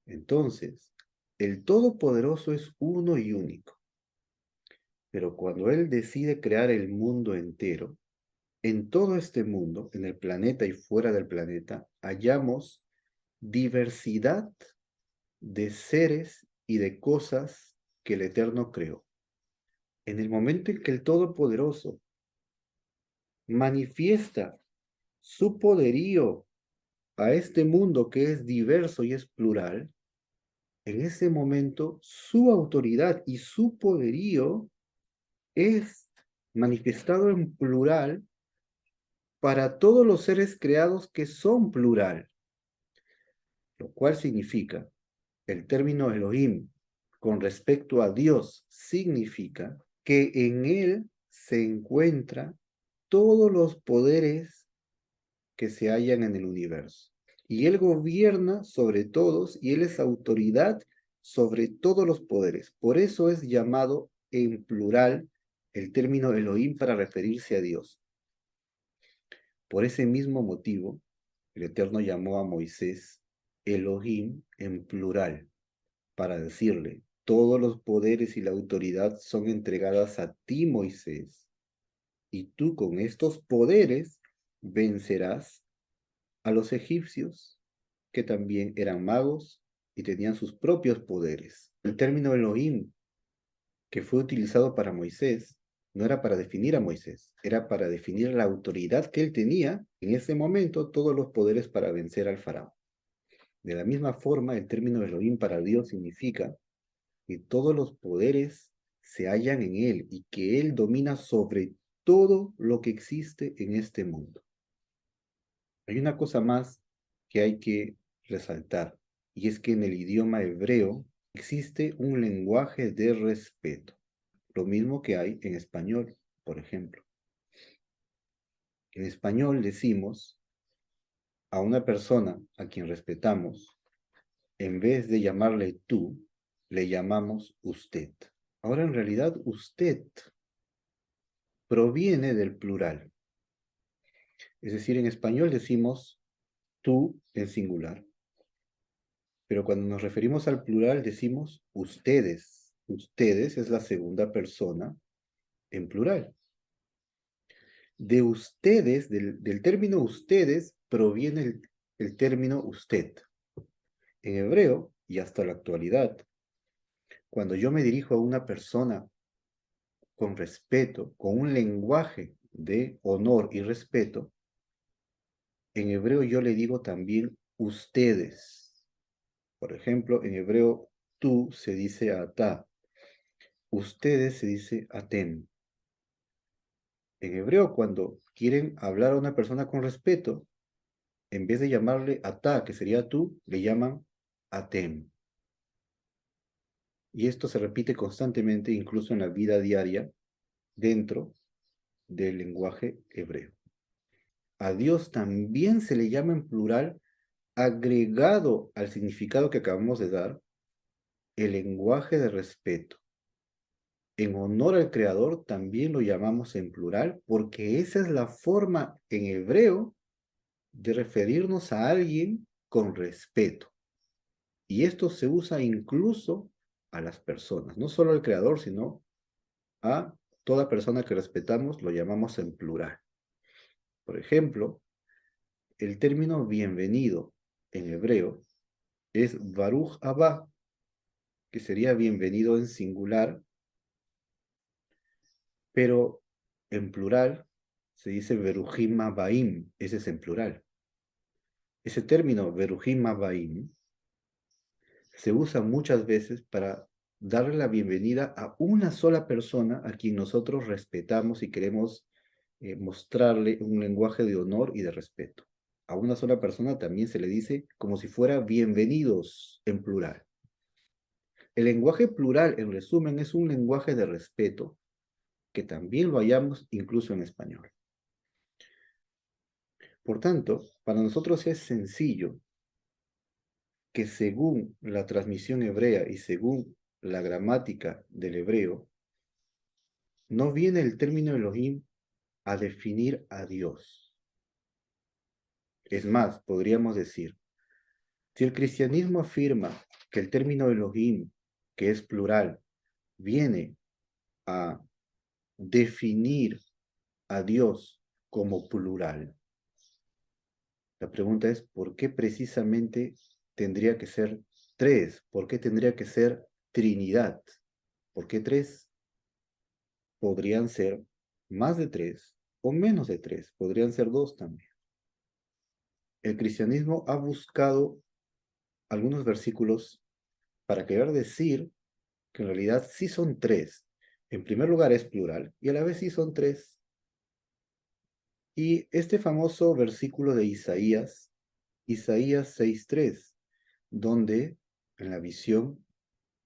Entonces, el Todopoderoso es uno y único. Pero cuando Él decide crear el mundo entero, en todo este mundo, en el planeta y fuera del planeta, hallamos diversidad de seres y de cosas que el Eterno creó. En el momento en que el Todopoderoso manifiesta su poderío a este mundo que es diverso y es plural, en ese momento su autoridad y su poderío es manifestado en plural para todos los seres creados que son plural, lo cual significa, el término Elohim con respecto a Dios significa que en él se encuentran todos los poderes que se hallan en el universo. Y él gobierna sobre todos y él es autoridad sobre todos los poderes. Por eso es llamado en plural el término Elohim para referirse a Dios. Por ese mismo motivo, el Eterno llamó a Moisés Elohim en plural, para decirle, todos los poderes y la autoridad son entregadas a ti, Moisés, y tú con estos poderes vencerás a los egipcios, que también eran magos y tenían sus propios poderes. El término Elohim, que fue utilizado para Moisés, no era para definir a Moisés, era para definir la autoridad que él tenía en ese momento, todos los poderes para vencer al faraón. De la misma forma, el término Elohim para Dios significa que todos los poderes se hallan en él y que él domina sobre todo lo que existe en este mundo. Hay una cosa más que hay que resaltar, y es que en el idioma hebreo existe un lenguaje de respeto, lo mismo que hay en español, por ejemplo. En español decimos a una persona a quien respetamos, en vez de llamarle tú, le llamamos usted. Ahora, en realidad, usted proviene del plural. Es decir, en español decimos tú en singular, pero cuando nos referimos al plural decimos ustedes. Ustedes es la segunda persona en plural. De ustedes, del término ustedes, proviene el término usted. En hebreo, y hasta la actualidad, cuando yo me dirijo a una persona con respeto, con un lenguaje de honor y respeto, en hebreo yo le digo también ustedes. Por ejemplo, en hebreo tú se dice atá, ustedes se dice atem. En hebreo, cuando quieren hablar a una persona con respeto, en vez de llamarle atá, que sería tú, le llaman atem. Y esto se repite constantemente, incluso en la vida diaria, dentro del lenguaje hebreo. A Dios también se le llama en plural, agregado al significado que acabamos de dar, el lenguaje de respeto. En honor al Creador también lo llamamos en plural, porque esa es la forma en hebreo de referirnos a alguien con respeto. Y esto se usa incluso a las personas, no solo al Creador, sino a toda persona que respetamos, lo llamamos en plural. Por ejemplo, el término bienvenido en hebreo es Baruch Haba, que sería bienvenido en singular, pero en plural se dice Beruchim Habaim, ese es en plural. Ese término Beruchim Habaim se usa muchas veces para darle la bienvenida a una sola persona a quien nosotros respetamos y queremos mostrarle un lenguaje de honor y de respeto. A una sola persona también se le dice como si fuera bienvenidos en plural. El lenguaje plural, en resumen, es un lenguaje de respeto que también lo hallamos incluso en español. Por tanto, para nosotros es sencillo que según la transmisión hebrea y según la gramática del hebreo, no viene el término Elohim a definir a Dios. Es más, podríamos decir, si el cristianismo afirma que el término Elohim, que es plural, viene a definir a Dios como plural, la pregunta es, ¿por qué precisamente tendría que ser tres? ¿Por qué tendría que ser Trinidad? ¿Por qué tres? Podrían ser más de tres o menos de tres, podrían ser dos también. El cristianismo ha buscado algunos versículos para querer decir que en realidad sí son tres. En primer lugar es plural y a la vez sí son tres. Y este famoso versículo de Isaías, Isaías 6:3, donde en la visión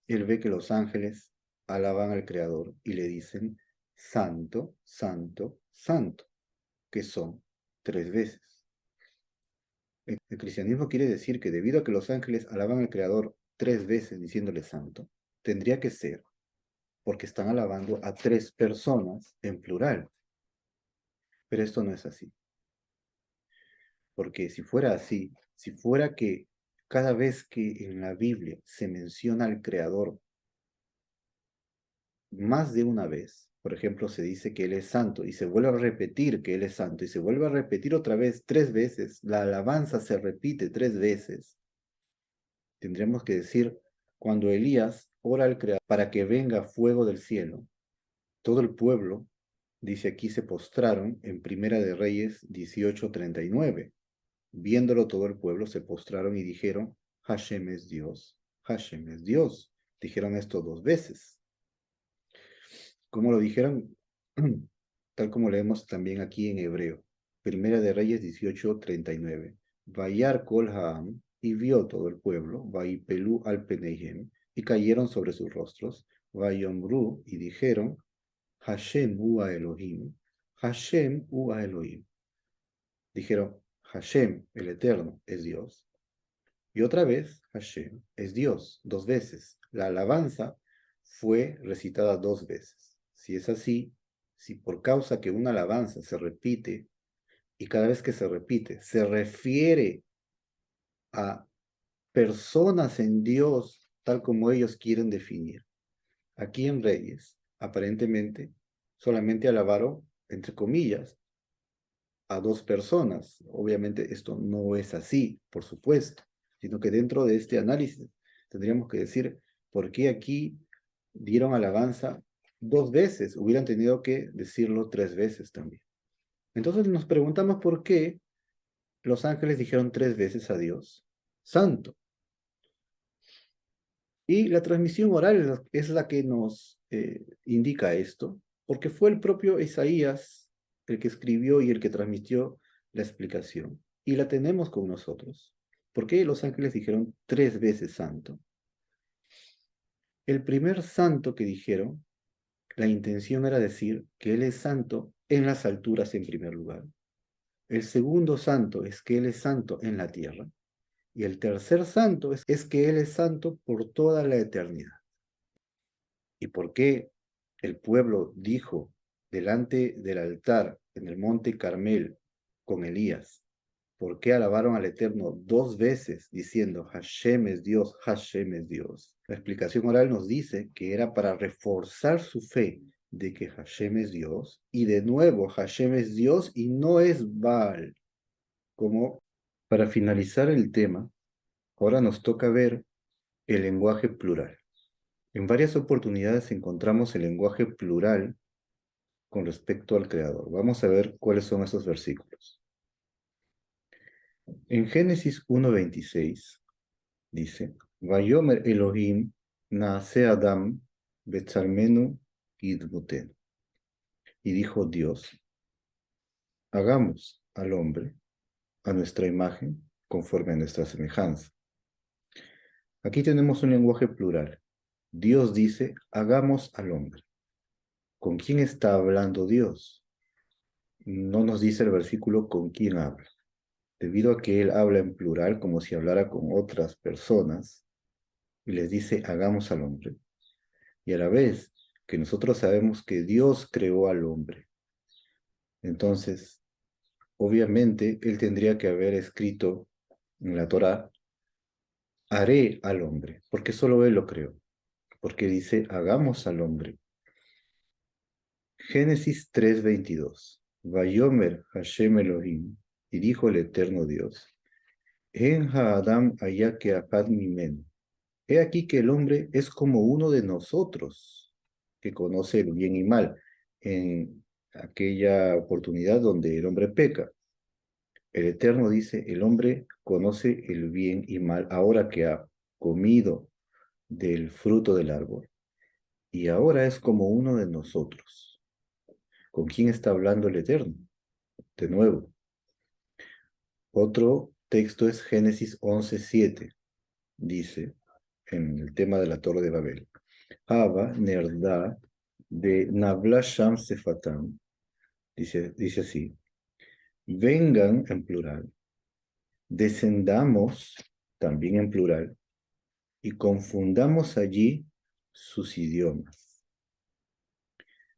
él ve que los ángeles alaban al Creador y le dicen, Santo, Santo, Santo, que son tres veces. El cristianismo quiere decir que debido a que los ángeles alaban al Creador tres veces diciéndole Santo, tendría que ser porque están alabando a tres personas en plural. Pero esto no es así. Porque si fuera así, si fuera que cada vez que en la Biblia se menciona al Creador más de una vez, por ejemplo, se dice que Él es santo y se vuelve a repetir que Él es santo y se vuelve a repetir otra vez 3 veces, la alabanza se repite 3 veces, tendríamos que decir, cuando Elías ora al Creador para que venga fuego del cielo, todo el pueblo, dice aquí, se postraron en Primera de Reyes 18:39. Viéndolo todo el pueblo, se postraron y dijeron, Hashem es Dios, Hashem es Dios. Dijeron esto 2 veces. ¿Cómo lo dijeron? Tal como leemos también aquí en hebreo. Primera de Reyes 18:39. Vayar kol ha'am, y vio todo el pueblo, vaipelú al peneihem, y cayeron sobre sus rostros, vayomru, y dijeron, Hashem ua Elohim, Hashem ua Elohim. Dijeron, Hashem, el Eterno, es Dios. Y otra vez, Hashem es Dios, 2 veces. La alabanza fue recitada 2 veces. Si es así, si por causa que una alabanza se repite, y cada vez que se repite, se refiere a personas en Dios, tal como ellos quieren definir. Aquí en Reyes, aparentemente, solamente alabaron, entre comillas, a 2 personas. Obviamente esto no es así, por supuesto, sino que dentro de este análisis tendríamos que decir por qué aquí dieron alabanza 2 veces, hubieran tenido que decirlo 3 veces también. Entonces nos preguntamos por qué los ángeles dijeron 3 veces a Dios, Santo. Y la transmisión oral es la que nos indica esto, porque fue el propio Isaías el que escribió y el que transmitió la explicación. Y la tenemos con nosotros. ¿Por qué los ángeles dijeron 3 veces santo? El primer santo que dijeron, la intención era decir que Él es santo en las alturas en primer lugar. El segundo santo es que Él es santo en la tierra. Y el tercer santo es que Él es santo por toda la eternidad. ¿Y por qué el pueblo dijo delante del altar en el monte Carmel con Elías? ¿Por qué alabaron al Eterno 2 veces diciendo Hashem es Dios, Hashem es Dios? La explicación oral nos dice que era para reforzar su fe de que Hashem es Dios y de nuevo Hashem es Dios y no es Baal. Como para finalizar el tema, ahora nos toca ver el lenguaje plural. En varias oportunidades encontramos el lenguaje plural con respecto al Creador. Vamos a ver cuáles son esos versículos. En Génesis 1:26 dice, Vayomer Elohim naase Adam betzalmenu idmutenu. Y dijo Dios, hagamos al hombre a nuestra imagen conforme a nuestra semejanza. Aquí tenemos un lenguaje plural. Dios dice, hagamos al hombre. ¿Con quién está hablando Dios? No nos dice el versículo con quién habla. Debido a que él habla en plural como si hablara con otras personas y les dice hagamos al hombre. Y a la vez que nosotros sabemos que Dios creó al hombre. Entonces, obviamente, él tendría que haber escrito en la Torá, haré al hombre, porque solo él lo creó. Porque dice, hagamos al hombre. Génesis 3:22. Vayomer Hashem Elohim, y dijo el eterno Dios, En Haadam ayake apad mimen. He aquí que el hombre es como uno de nosotros, que conoce el bien y mal, en aquella oportunidad donde el hombre peca. El Eterno dice, el hombre conoce el bien y mal ahora que ha comido del fruto del árbol, y ahora es como uno de nosotros. ¿Con quién está hablando el Eterno? De nuevo, otro texto es Génesis 11:7. Dice, en el tema de la Torre de Babel, Abba, Nerda, de Nabla Sham Sefatam, dice así, vengan en plural, descendamos también en plural, y confundamos allí sus idiomas.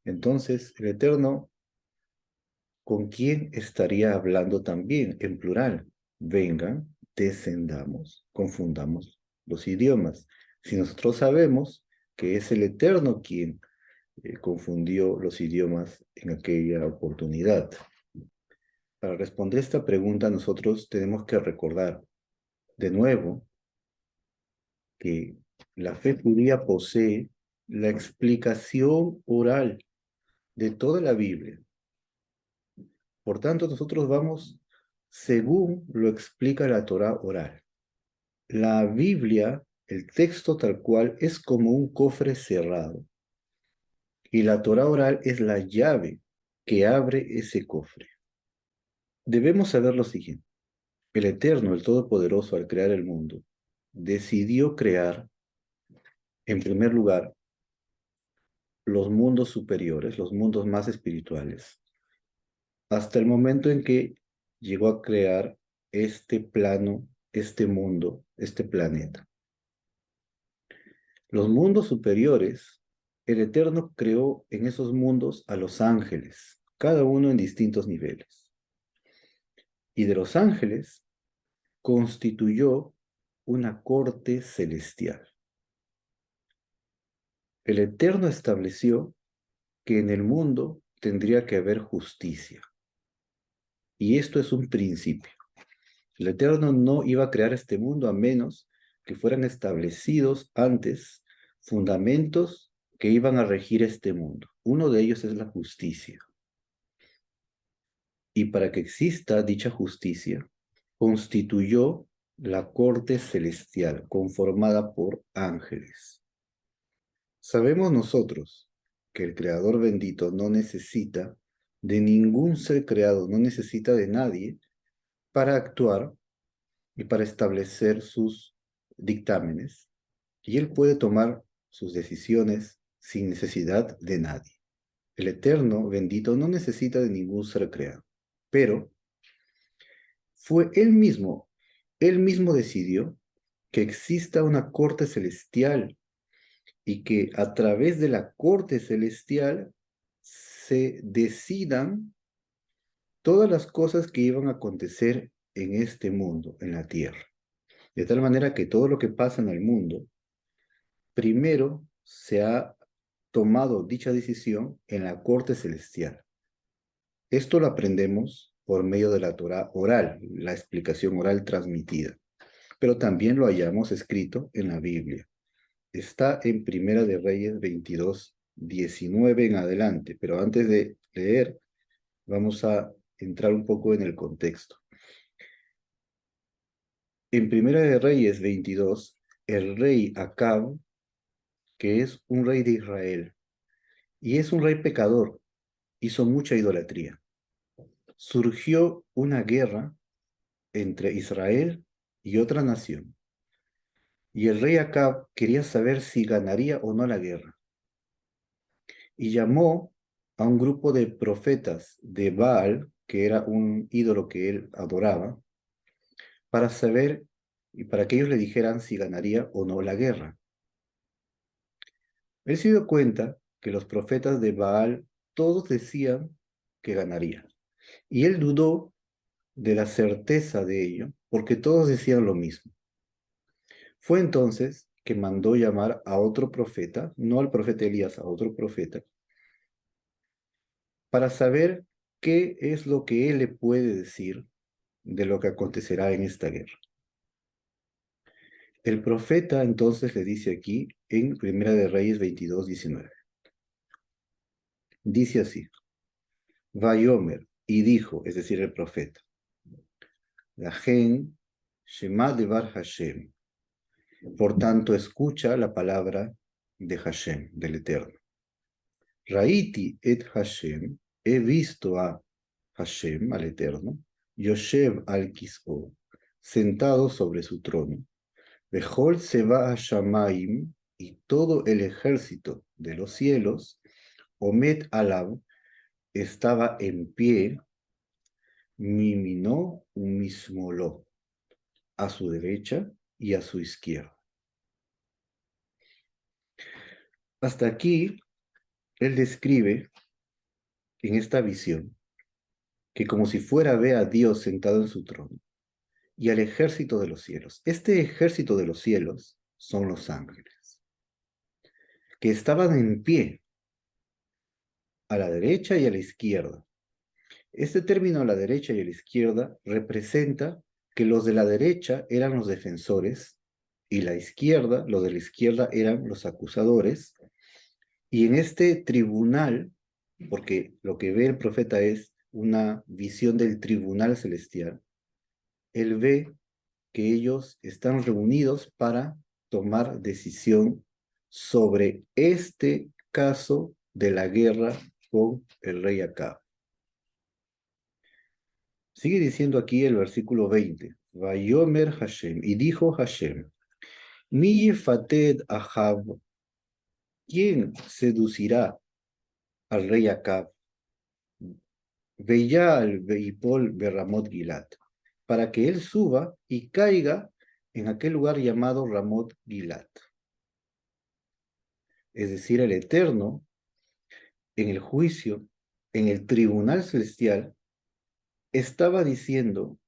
Entonces, el Eterno ¿con quién estaría hablando también en plural? Vengan, descendamos, confundamos los idiomas. Si nosotros sabemos que es el Eterno quien confundió los idiomas en aquella oportunidad. Para responder esta pregunta, nosotros tenemos que recordar de nuevo que la fe judía posee la explicación oral de toda la Biblia. Por tanto, nosotros vamos según lo explica la Torá oral. La Biblia, el texto tal cual, es como un cofre cerrado. Y la Torá oral es la llave que abre ese cofre. Debemos saber lo siguiente. El Eterno, el Todopoderoso, al crear el mundo, decidió crear, en primer lugar, los mundos superiores, los mundos más espirituales, hasta el momento en que llegó a crear este plano, este mundo, este planeta. Los mundos superiores, el Eterno creó en esos mundos a los ángeles, cada uno en distintos niveles. Y de los ángeles constituyó una corte celestial. El Eterno estableció que en el mundo tendría que haber justicia. Y esto es un principio. El Eterno no iba a crear este mundo a menos que fueran establecidos antes fundamentos que iban a regir este mundo. Uno de ellos es la justicia. Y para que exista dicha justicia, constituyó la corte celestial conformada por ángeles. Sabemos nosotros que el Creador bendito no necesita de ningún ser creado, no necesita de nadie para actuar y para establecer sus dictámenes, y él puede tomar sus decisiones sin necesidad de nadie. El Eterno bendito no necesita de ningún ser creado, pero fue él mismo decidió que exista una corte celestial y que a través de la corte celestial se decidan todas las cosas que iban a acontecer en este mundo, en la tierra. De tal manera que todo lo que pasa en el mundo, primero se ha tomado dicha decisión en la corte celestial. Esto lo aprendemos por medio de la Torá oral, la explicación oral transmitida, pero también lo hallamos escrito en la Biblia. Está en Primera de Reyes 22, 19 en adelante, pero antes de leer, vamos a entrar un poco en el contexto. En Primera de Reyes 22, el rey Acab, que es un rey de Israel, y es un rey pecador, hizo mucha idolatría. Surgió una guerra entre Israel y otra nación, y el rey Acab quería saber si ganaría o no la guerra, y llamó a un grupo de profetas de Baal, que era un ídolo que él adoraba, para saber y para que ellos le dijeran si ganaría o no la guerra. Él se dio cuenta que los profetas de Baal todos decían que ganaría. Y él dudó de la certeza de ello, porque todos decían lo mismo. Fue entonces que mandó llamar a otro profeta, no al profeta Elías, a otro profeta, para saber qué es lo que él le puede decir de lo que acontecerá en esta guerra. El profeta entonces le dice aquí en Primera de Reyes 22, 19. Dice así: Vayomer, y dijo, es decir, el profeta, la gen Shema devar Hashem. Por tanto, escucha la palabra de Hashem, del Eterno. Raiti et Hashem, he visto a Hashem, al Eterno, Yoshev al Kis'o, sentado sobre su trono. Bejol Seba Shamaim, y todo el ejército de los cielos, Omet Alab, estaba en pie, Miminó Mismoló, a su derecha y a su izquierda. Hasta aquí, él describe en esta visión que como si fuera ve a Dios sentado en su trono y al ejército de los cielos. Este ejército de los cielos son los ángeles, que estaban en pie a la derecha y a la izquierda. Este término a la derecha y a la izquierda representa que los de la derecha eran los defensores y los de la izquierda eran los acusadores. Y en este tribunal, porque lo que ve el profeta es una visión del tribunal celestial, él ve que ellos están reunidos para tomar decisión sobre este caso de la guerra con el rey Acab. Sigue diciendo aquí el versículo 20. Vayomer Hashem, y dijo Hashem, Mi yefated Ahab, ¿quién seducirá al rey Acab? Veyal Veipol Berramot Gilad, para que él suba y caiga en aquel lugar llamado Ramot Gilad. Es decir, el Eterno, en el juicio, en el tribunal celestial, estaba diciendo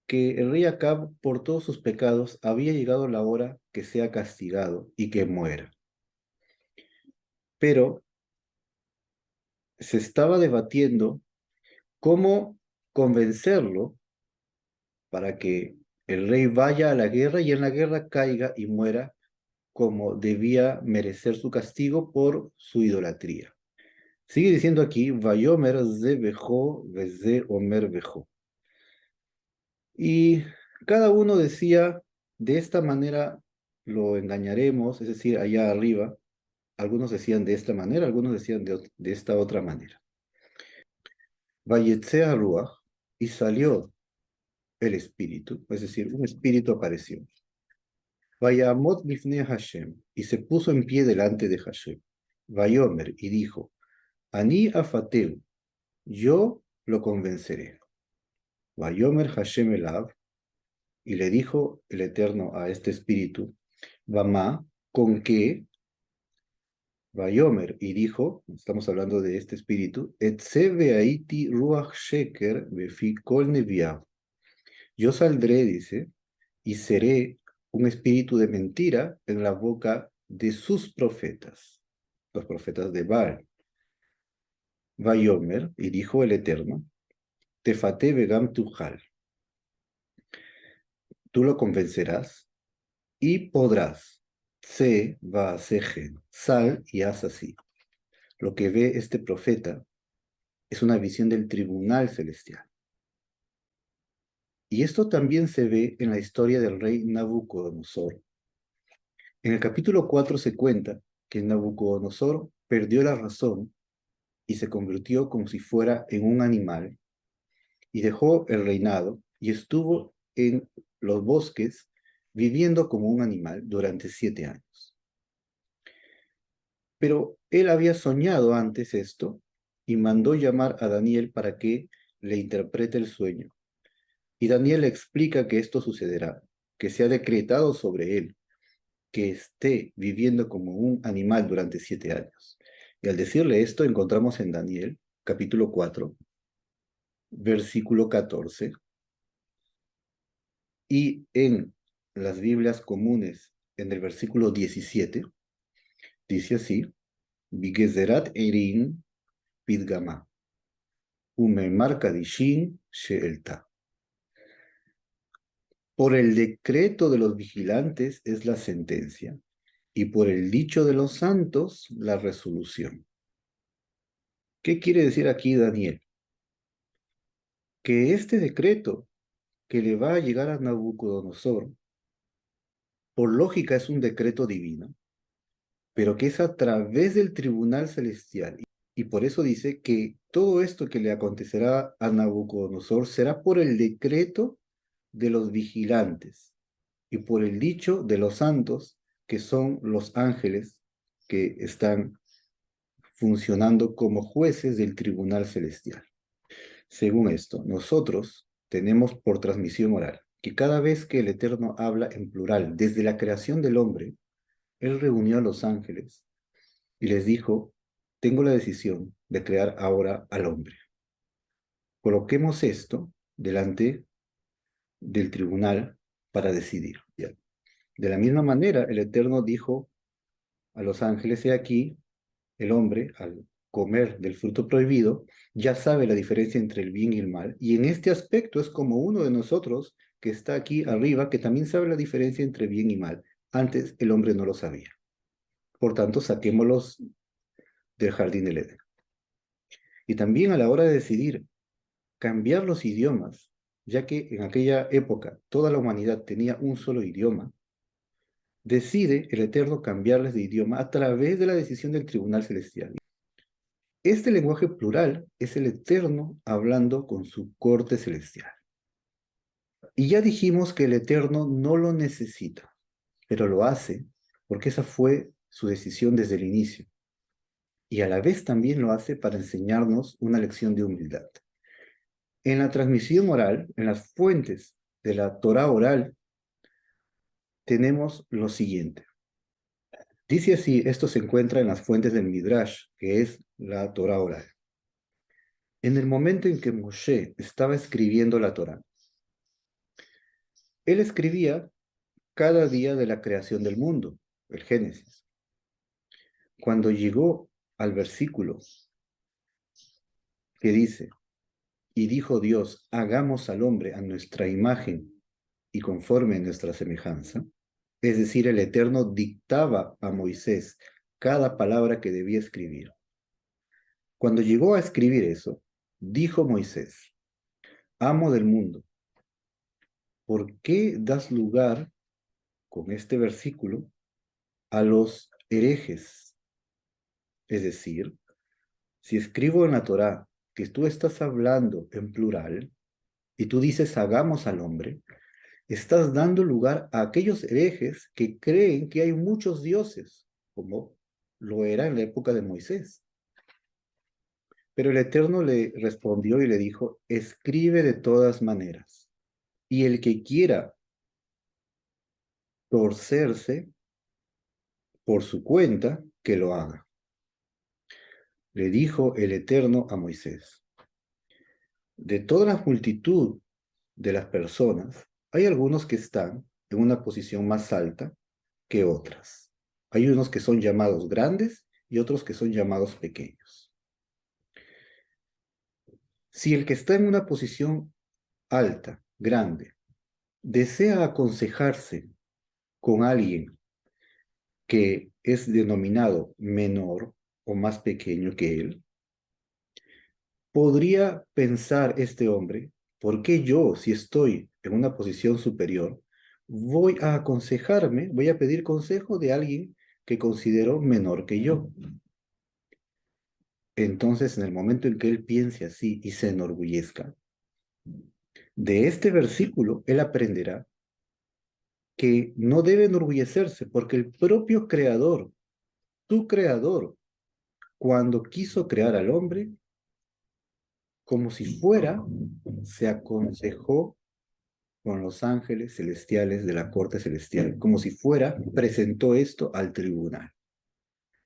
que el rey Acab, por todos sus pecados, había llegado la hora que sea castigado y que muera. Pero se estaba debatiendo cómo convencerlo para que el rey vaya a la guerra y en la guerra caiga y muera como debía merecer su castigo por su idolatría. Sigue diciendo aquí, Vayomer ze bejo, veze omer bejo. Y cada uno decía, de esta manera lo engañaremos, es decir, allá arriba. Algunos decían de esta manera, algunos decían de esta otra manera. Vayetzea Ruach, y salió el espíritu, es decir, un espíritu apareció. Vayamot bifnei Hashem, y se puso en pie delante de Hashem. Vayomer, y dijo, Ani afateu, yo lo convenceré. Vayomer Hashem elav, y le dijo el Eterno a este espíritu, Vamá, ¿con qué? Vayomer, y dijo, estamos hablando de este espíritu, Etze ve'aiti ruach sheker befi kol neviah. Yo saldré, dice, y seré un espíritu de mentira en la boca de sus profetas, los profetas de Baal. Vayomer, y dijo el Eterno, Tefate begam tujal, tú lo convencerás y podrás. Se va a sejen, sal y haz así. Lo que ve este profeta es una visión del tribunal celestial. Y esto también se ve en la historia del rey Nabucodonosor. En el capítulo 4 se cuenta que Nabucodonosor perdió la razón y se convirtió como si fuera en un animal y dejó el reinado y estuvo en los bosques viviendo como un animal durante 7 años. Pero él había soñado antes esto y mandó llamar a Daniel para que le interprete el sueño. Y Daniel le explica que esto sucederá, que se ha decretado sobre él, que esté viviendo como un animal durante 7 años. Y al decirle esto, encontramos en Daniel, capítulo 4, versículo 14, y en las Biblias comunes, en el versículo 17, dice así, Bigezerat Erin Pidgama, Umemar Kadishin Sheelta. Por el decreto de los vigilantes es la sentencia, y por el dicho de los santos la resolución. ¿Qué quiere decir aquí Daniel? Que este decreto que le va a llegar a Nabucodonosor, por lógica es un decreto divino, pero que es a través del tribunal celestial. Y por eso dice que todo esto que le acontecerá a Nabucodonosor será por el decreto de los vigilantes y por el dicho de los santos, que son los ángeles que están funcionando como jueces del tribunal celestial. Según esto, nosotros tenemos por transmisión oral que cada vez que el Eterno habla en plural, desde la creación del hombre, Él reunió a los ángeles y les dijo, tengo la decisión de crear ahora al hombre. coloquemos esto delante del tribunal para decidir. ¿Ya? De la misma manera, el Eterno dijo a los ángeles: he aquí, el hombre, al comer del fruto prohibido, ya sabe la diferencia entre el bien y el mal, y en este aspecto es como uno de nosotros que está aquí arriba, que también sabe la diferencia entre bien y mal. Antes el hombre no lo sabía. Por tanto, saquémoslos del jardín del Edén. Y también a la hora de decidir cambiar los idiomas, ya que en aquella época toda la humanidad tenía un solo idioma, decide el Eterno cambiarles de idioma a través de la decisión del Tribunal Celestial. Este lenguaje plural es el Eterno hablando con su corte celestial. Y ya dijimos que el Eterno no lo necesita, pero lo hace porque esa fue su decisión desde el inicio. Y a la vez también lo hace para enseñarnos una lección de humildad. En la transmisión oral, en las fuentes de la Torá oral, tenemos lo siguiente. Dice así, esto se encuentra en las fuentes del Midrash, que es la Torá oral. En el momento en que Moshe estaba escribiendo la Torá, él escribía cada día de la creación del mundo, el Génesis. Cuando llegó al versículo que dice: y dijo Dios, hagamos al hombre a nuestra imagen y conforme a nuestra semejanza, es decir, el Eterno dictaba a Moisés cada palabra que debía escribir. Cuando llegó a escribir eso, dijo Moisés: amo del mundo, ¿por qué das lugar con este versículo a los herejes? Es decir, si escribo en la Torá que tú estás hablando en plural y tú dices hagamos al hombre, estás dando lugar a aquellos herejes que creen que hay muchos dioses, como lo era en la época de Moisés. Pero el Eterno le respondió y le dijo: escribe de todas maneras, y el que quiera torcerse por su cuenta, que lo haga. Le dijo el Eterno a Moisés: de toda la multitud de las personas, hay algunos que están en una posición más alta que otras. Hay unos que son llamados grandes y otros que son llamados pequeños. Si el que está en una posición alta, grande, desea aconsejarse con alguien que es denominado menor o más pequeño que él, podría pensar este hombre: ¿por qué yo, si estoy en una posición superior, voy a aconsejarme, voy a pedir consejo de alguien que considero menor que yo? Entonces, en el momento en que él piense así y se enorgullezca, de este versículo él aprenderá que no debe enorgullecerse, porque el propio Creador, tu Creador, cuando quiso crear al hombre, como si fuera, se aconsejó con los ángeles celestiales de la corte celestial, como si fuera, presentó esto al tribunal.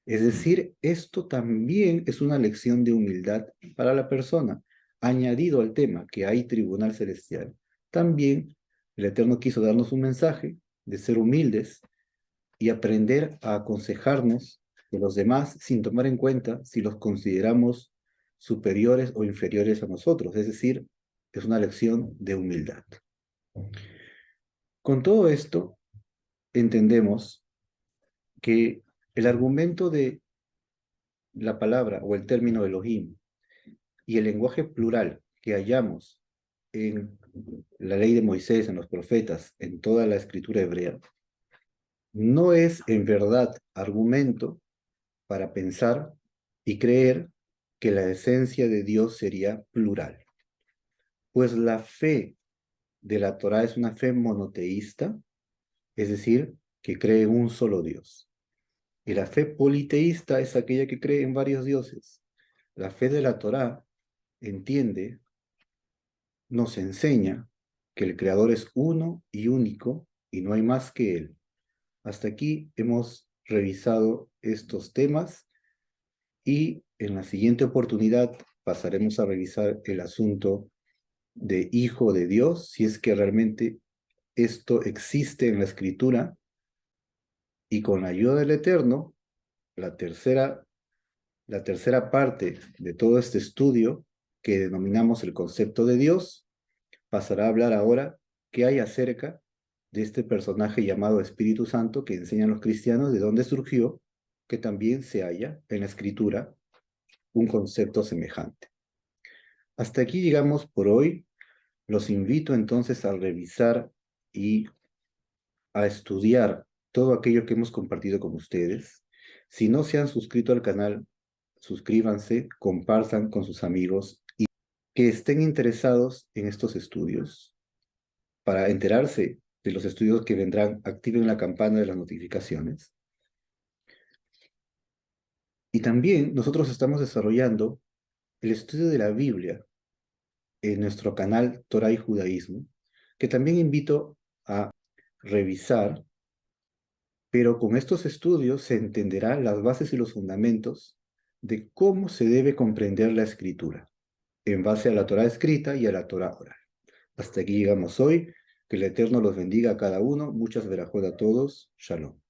Es decir, esto también es una lección de humildad para la persona. Añadido al tema que hay tribunal celestial, también el Eterno quiso darnos un mensaje de ser humildes y aprender a aconsejarnos de los demás sin tomar en cuenta si los consideramos superiores o inferiores a nosotros. Es decir, es una lección de humildad. Con todo esto, entendemos que el argumento de la palabra o el término Elohim y el lenguaje plural que hallamos en la ley de Moisés, en los profetas, en toda la escritura hebrea, no es en verdad argumento para pensar y creer que la esencia de Dios sería plural. Pues la fe de la Torá es una fe monoteísta, es decir, que cree en un solo Dios. Y la fe politeísta es aquella que cree en varios dioses. La fe de la Torá entiende, nos enseña que el Creador es uno y único y no hay más que Él. Hasta aquí hemos revisado estos temas y en la siguiente oportunidad pasaremos a revisar el asunto de hijo de Dios, si es que realmente esto existe en la Escritura, y con la ayuda del Eterno, la tercera, la tercera parte de todo este estudio, que denominamos el concepto de Dios, pasará a hablar ahora qué hay acerca de este personaje llamado Espíritu Santo que enseñan los cristianos de dónde surgió, que también se halla en la Escritura un concepto semejante. Hasta aquí llegamos por hoy. Los invito entonces a revisar y a estudiar todo aquello que hemos compartido con ustedes. Si no se han suscrito al canal, suscríbanse, compartan con sus amigos y que estén interesados en estos estudios. Para enterarse de los estudios que vendrán, activen la campana de las notificaciones. Y también nosotros estamos desarrollando el estudio de la Biblia en nuestro canal Torah y Judaísmo, que también invito a revisar, pero con estos estudios se entenderán las bases y los fundamentos de cómo se debe comprender la escritura, en base a la Torah escrita y a la Torah oral. Hasta aquí llegamos hoy. Que el Eterno los bendiga a cada uno. Muchas verajot a todos. Shalom.